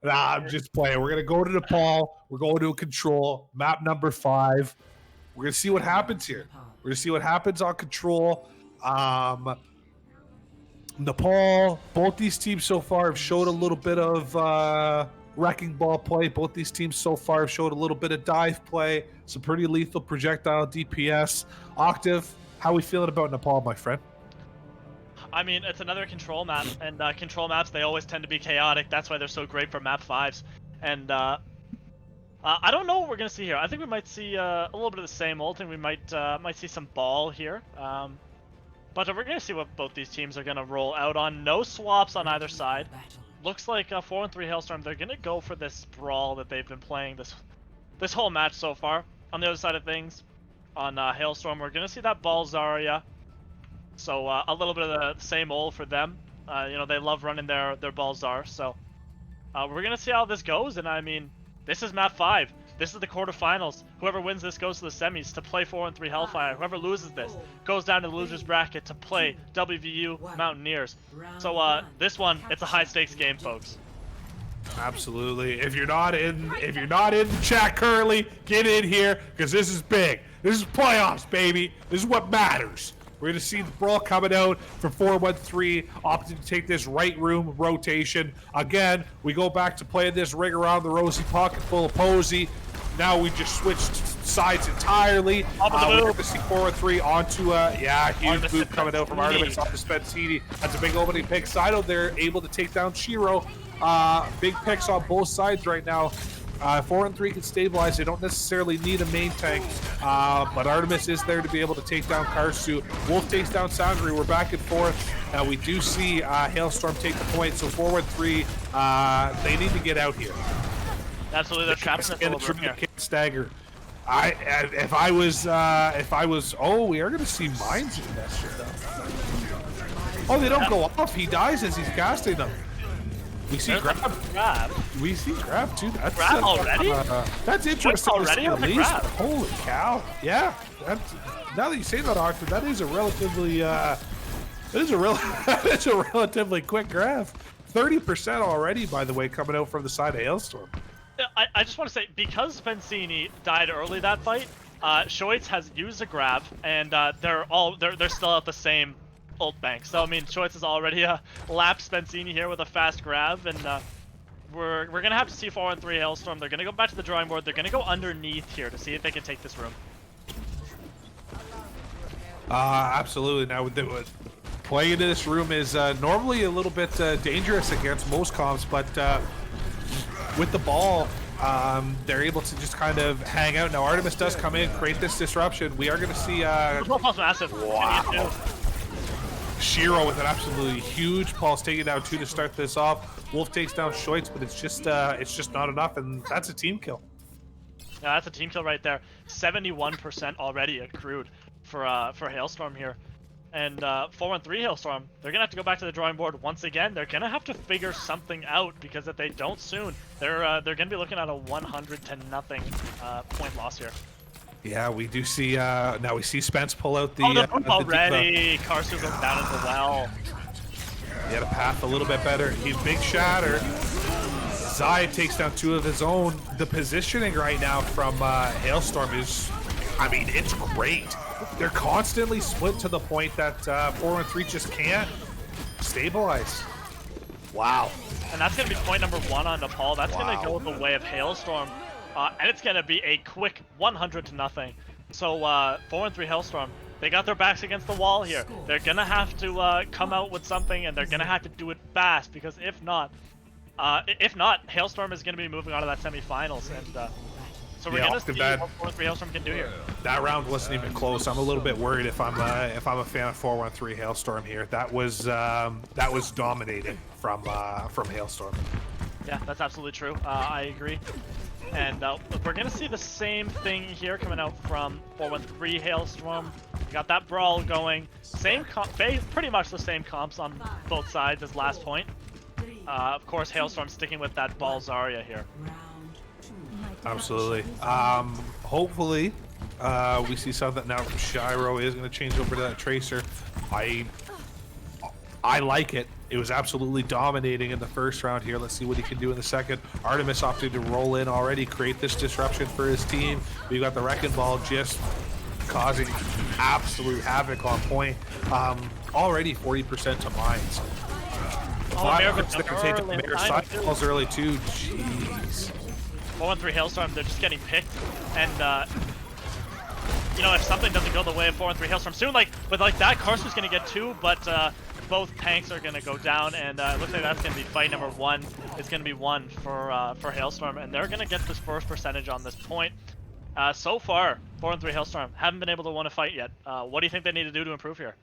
Nah, I'm just playing. We're going to go to Nepal. We're going to a control. Map number 5. We're going to see what happens here. We're going to see what happens on control. Nepal, both these teams so far have showed a little bit of wrecking ball play. Both these teams so far have showed a little bit of dive play, some pretty lethal projectile DPS. Octave, how are we feeling about Nepal, my friend? I mean, it's another control map, and control maps, they always tend to be chaotic. That's why they're so great for map 5s. And I don't know what we're going to see here. I think we might see a little bit of the same old thing. We might see some ball here. But we're going to see what both these teams are going to roll out on. No swaps on either side. Looks like 4-3 Hailstorm, they're going to go for this brawl that they've been playing this whole match so far. On the other side of things, on Hailstorm, we're going to see that ball Zarya. So a little bit of the same old for them. You know, they love running their Balzar. So we're going to see how this goes. And I mean, this is map 5. This is the quarterfinals. Whoever wins this goes to the semis to play 4-3 Hellfire. Whoever loses this goes down to the loser's bracket to play WVU Mountaineers. So this one, it's a high stakes game, folks. Absolutely. If you're not in the chat currently, get in here because this is big. This is playoffs, baby. This is what matters. We're going to see the brawl coming out from 4-1-3, opting to take this right room rotation. Again, we go back to playing this ring around the rosy pocket full of Posey. Now we just switched sides entirely. Up with the We're move. going to see 4-3 onto huge Onto move coming out from Artemis off the Spencini. That's a big opening pick. Sido, they're able to take down Shiro. Big picks on both sides right now. 4-3 can stabilize. They don't necessarily need a main tank, but Artemis is there to be able to take down Karsu. Wolf takes down Soundry. We're back and forth. Now we do see Hailstorm take the point. So 4-3, they need to get out here. Absolutely, they're trapped in this little room here. Can't stagger. If I was, oh, we are going to see mines invested though. Oh, they don't go off. He dies as he's casting them. We see grab. We see grab too. That's Grab already? That's interesting. Already to on say the at least. grab. Holy cow! Yeah. Now that you say that, Octave, that is a relatively that is a relatively quick grab. 30% already, by the way, coming out from the side of Hailstorm. I just want to say, because Spencini died early that fight, Shoitz has used a grab, and they're still at the same ult bank. So I mean, Shoitz has already lapped Spencini here with a fast grab, and we're gonna have to see 4-3 Hailstorm. They're gonna go back to the drawing board. They're gonna go underneath here to see if they can take this room. Absolutely. Now, playing into this room is normally a little bit dangerous against most comps, but with the ball, they're able to just kind of hang out. Now, Artemis does come in, create this disruption. We are going to see Massive. wow. Shiro with an absolutely huge pulse, taking down 2 to start this off. Wolf takes down Shoitz, but it's just not enough, and that's a team kill. Yeah, that's a team kill right there. 71% already accrued for Hailstorm here. And 4-3 Hailstorm, they're gonna have to go back to the drawing board once again. They're gonna have to figure something out, because if they don't soon, they're gonna be looking at a 100-0 point loss here. Yeah, we do see now we see Spence pull out the already. Karsu goes down as well. He had a path a little bit better. He big shatter. Zai takes down 2 of his own. The positioning right now from Hailstorm is, I mean, it's great. They're constantly split to the point that 4-3 just can't stabilize. Wow. And that's going to be point number 1 on Nepal. That's going to go the way of Hailstorm. And it's going to be a quick 100-0. So 4-3 Hailstorm, they got their backs against the wall here. They're going to have to come out with something, and they're going to have to do it fast, because if not, Hailstorm is going to be moving on to that semifinals. And so we're going to see what 4-3 Hailstorm can do here. That round wasn't even close. I'm a little bit worried if I'm a fan of 4-3 Hailstorm here. That was dominating from Hailstorm. Yeah, that's absolutely true. I agree. And we're going to see the same thing here coming out from 4-3 Hailstorm. We got that brawl going. Same pretty much the same comps on both sides as last point. Of course, Hailstorm sticking with that ball Zarya here. Absolutely. Hopefully, we see something now from Shiro is going to change over to that Tracer. I like it. It was absolutely dominating in the first round here. Let's see what he can do in the second. Artemis opted to roll in already, create this disruption for his team. We've got the Wrecking Ball just causing absolute havoc on point. Already 40% to mines. Sidewalls early too. Jeez. 4-3 Hailstorm, they're just getting picked, and you know, if something doesn't go the way of 4-3 Hailstorm soon, like that, Karsu's gonna get 2, but both tanks are gonna go down, and it looks like that's gonna be fight number 1. It's gonna be 1 for Hailstorm, and they're gonna get this first percentage on this point. So far, 4-3 Hailstorm haven't been able to win a fight yet. What do you think they need to do to improve here?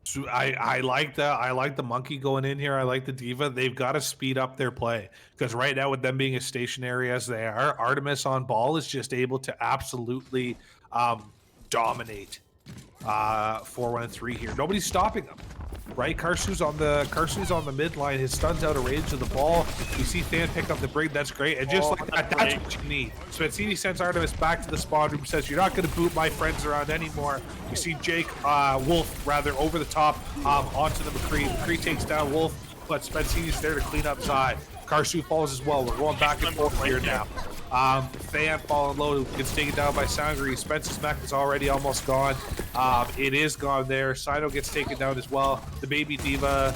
So I like the monkey going in here. I like the diva. They've got to speed up their play, because right now, with them being as stationary as they are, Artemis on ball is just able to absolutely dominate 4-1-3 here. Nobody's stopping them, right? Karsu's on the mid line. His stun's out of range of the ball. You see Than pick up the break. That's great. And just like that, that's what you need. Spencini sends Artemis back to the spawn room, says, "You're not going to boot my friends around anymore." You see Wolf over the top onto the McCree. McCree takes down Wolf, but Spencini's there to clean up Zai. Karsu falls as well. We're going back and forth here now. Than falling low, gets taken down by Sangri. Spence's mech is already almost gone. It is gone there. Sino gets taken down as well. The baby diva,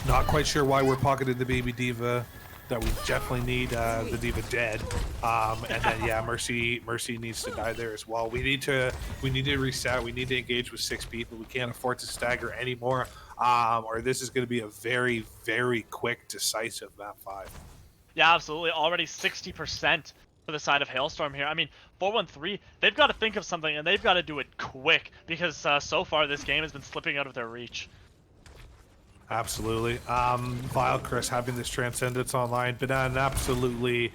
not quite sure why we're pocketing the baby diva. that we definitely need the D.Va dead. And then yeah, Mercy needs to die there as well. We need to reset. We need to engage with 6 people. We can't afford to stagger anymore. Or this is going to be a very, very quick, decisive map 5. Yeah, absolutely. Already 60% for the side of Hailstorm here. I mean, 413, they've got to think of something, and they've got to do it quick, because so far this game has been slipping out of their reach. Absolutely. Vile Chris having this Transcendence online, been an absolutely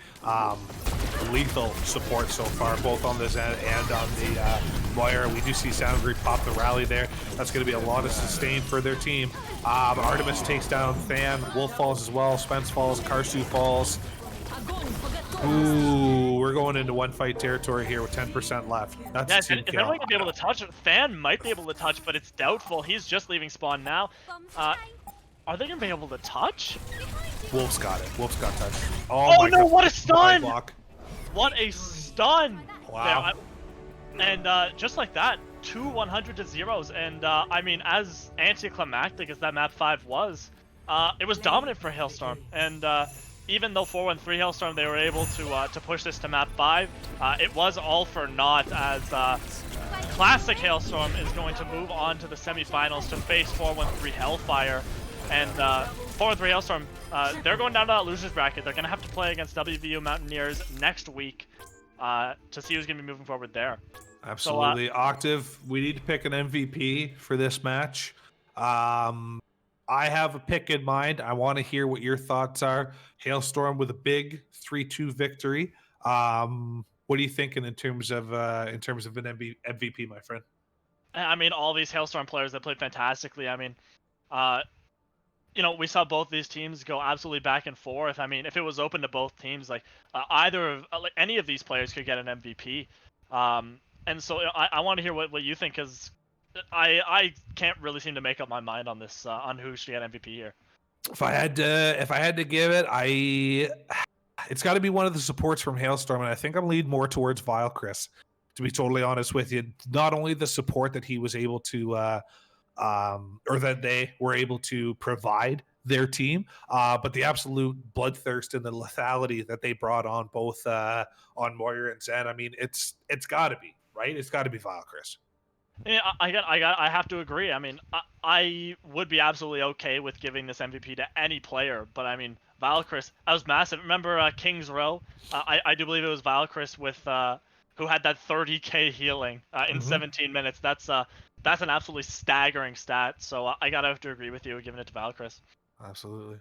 lethal support so far, both on the Zen and on the Moira. We do see Soundgrid pop the rally there. That's going to be a lot of sustain for their team. Artemis takes down Fan, Wolf falls as well, Spence falls, Karsu falls. Ooh, we're going into one fight territory here with 10% left. That's Yeah, a team is kill. anyone going to be able to touch it? Fan might be able to touch, but it's doubtful. He's just leaving spawn now. Are they going to be able to touch? Wolf's got it. Wolf's got touch. Oh my no, God. what a stun! Block. What a stun! Wow. There. And just like that, 2 100-0s. And I mean, as anticlimactic as that map 5 was, it was dominant for Hailstorm. And even though 413 Hailstorm, they were able to push this to map 5, it was all for naught, as Classic Hailstorm is going to move on to the semifinals to face 413 Hellfire. And 413 Hailstorm, they're going down to that loser's bracket. They're going to have to play against WVU Mountaineers next week to see who's going to be moving forward there. Absolutely. So, Octave, we need to pick an MVP for this match. I have a pick in mind. I want to hear what your thoughts are. Hailstorm with a big 3-2 victory. What are you thinking in terms of an MVP, my friend? I mean, all these Hailstorm players that played fantastically. I mean, you know, we saw both these teams go absolutely back and forth. I mean, if it was open to both teams, like any of these players could get an MVP. And so I want to hear what you think, because I can't really seem to make up my mind on this on who should get MVP here. If I had to give it, it's got to be one of the supports from Hailstorm, and I think I'm leaning more towards Vile Chris, to be totally honest with you. Not only the support that he was able to or that they were able to provide their team, but the absolute bloodthirst and the lethality that they brought on both on Moira and Zen. I mean, it's got to be, right? It's got to be Vile Chris. Yeah, I have to agree. I mean, I would be absolutely okay with giving this MVP to any player, but I mean, Valkyris, that was massive. Remember King's Row? I do believe it was Valkyris with who had that 30k healing in 17 minutes. That's an absolutely staggering stat. So I gotta have to agree with you, giving it to Valkyris. Absolutely.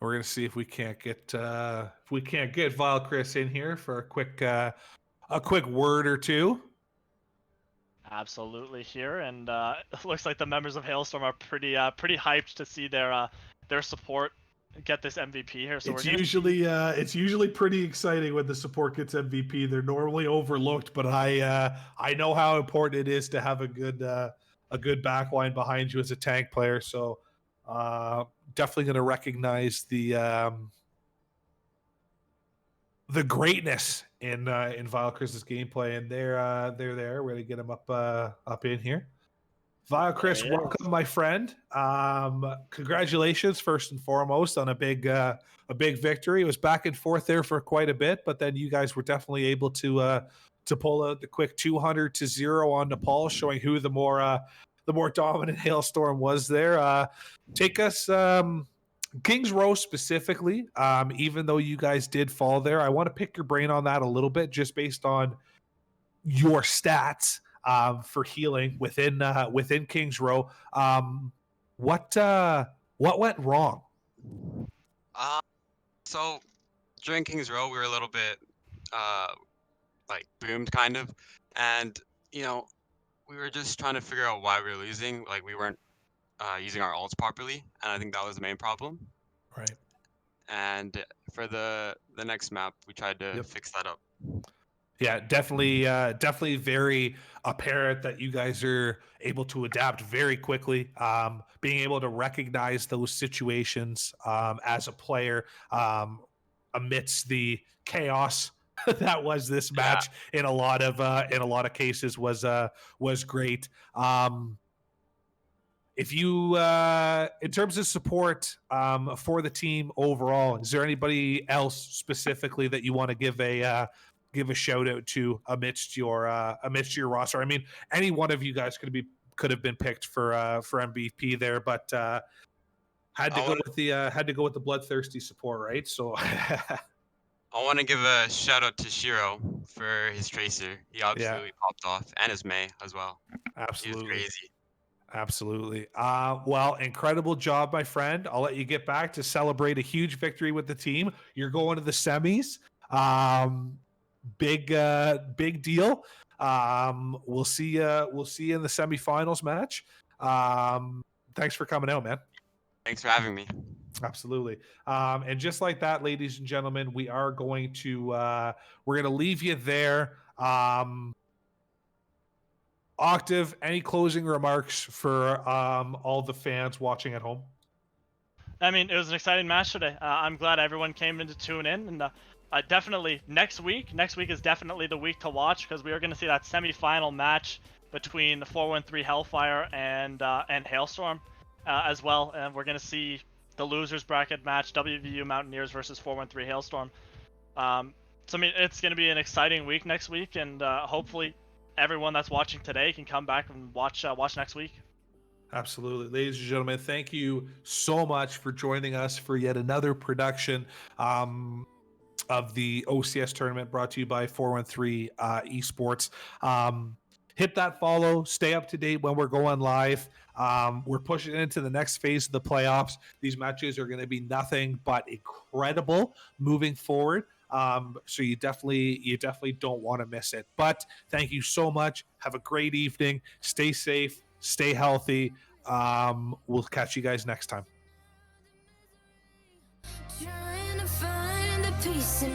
We're gonna see if we can't get Valkyris in here for a quick word or two. Absolutely here, and it looks like the members of Hailstorm are pretty hyped to see their support get this MVP here. So it's usually pretty exciting when the support gets MVP. They're normally overlooked, but I know how important it is to have a good backline behind you as a tank player. So definitely going to recognize the greatness in Vile Chris's gameplay, and they're there. We're gonna get him up in here. Vile Chris, welcome, my friend. Congratulations, first and foremost, on a big victory. It was back and forth there for quite a bit, but then you guys were definitely able to pull out the quick 200-0 on Nepal, showing who the more dominant Hailstorm was there. Take us. King's Row specifically, even though you guys did fall there, I want to pick your brain on that a little bit, just based on your stats for healing within King's Row. What went wrong? So during King's Row, we were a little bit like boomed, kind of, and you know, we were just trying to figure out why we were losing. Like, we weren't using our ults properly, and I think that was the main problem. Right. And for the next map, we tried to fix that up. Yeah, definitely very apparent that you guys are able to adapt very quickly, being able to recognize those situations as a player amidst the chaos that was this match. In a lot of cases was great. if you, in terms of support for the team overall, is there anybody else specifically that you want to give a shout out to amidst your roster? I mean, any one of you guys could have been picked for MVP there, but had to go with the bloodthirsty support, right? So I want to give a shout out to Shiro for his tracer. He absolutely popped off, and his May as well. He was absolutely. crazy. Absolutely. Well, incredible job, my friend. I'll let you get back to celebrate a huge victory with the team. You're going to the semis. Big deal. We'll see you in the semifinals match. Thanks for coming out, man. Thanks for having me. Absolutely. And just like that, ladies and gentlemen, we are going to we're going to leave you there. Octave, any closing remarks for all the fans watching at home? I mean, it was an exciting match today. I'm glad everyone came in to tune in, and definitely next week. Next week is definitely the week to watch because we are going to see that semi-final match between the 413 Hellfire and Hailstorm as well, and we're going to see the losers bracket match, WVU Mountaineers versus 413 Hailstorm. So I mean, it's going to be an exciting week next week, and hopefully everyone that's watching today can come back and watch next week. Absolutely. Ladies and gentlemen, thank you so much for joining us for yet another production of the OCS tournament brought to you by 413 Esports. Hit that follow, stay up to date when we're going live. We're pushing into the next phase of the playoffs. These matches are going to be nothing but incredible moving forward. So you definitely don't want to miss it. But thank you so much. Have a great evening. Stay safe, stay healthy. We'll catch you guys next time. Trying to find the peace in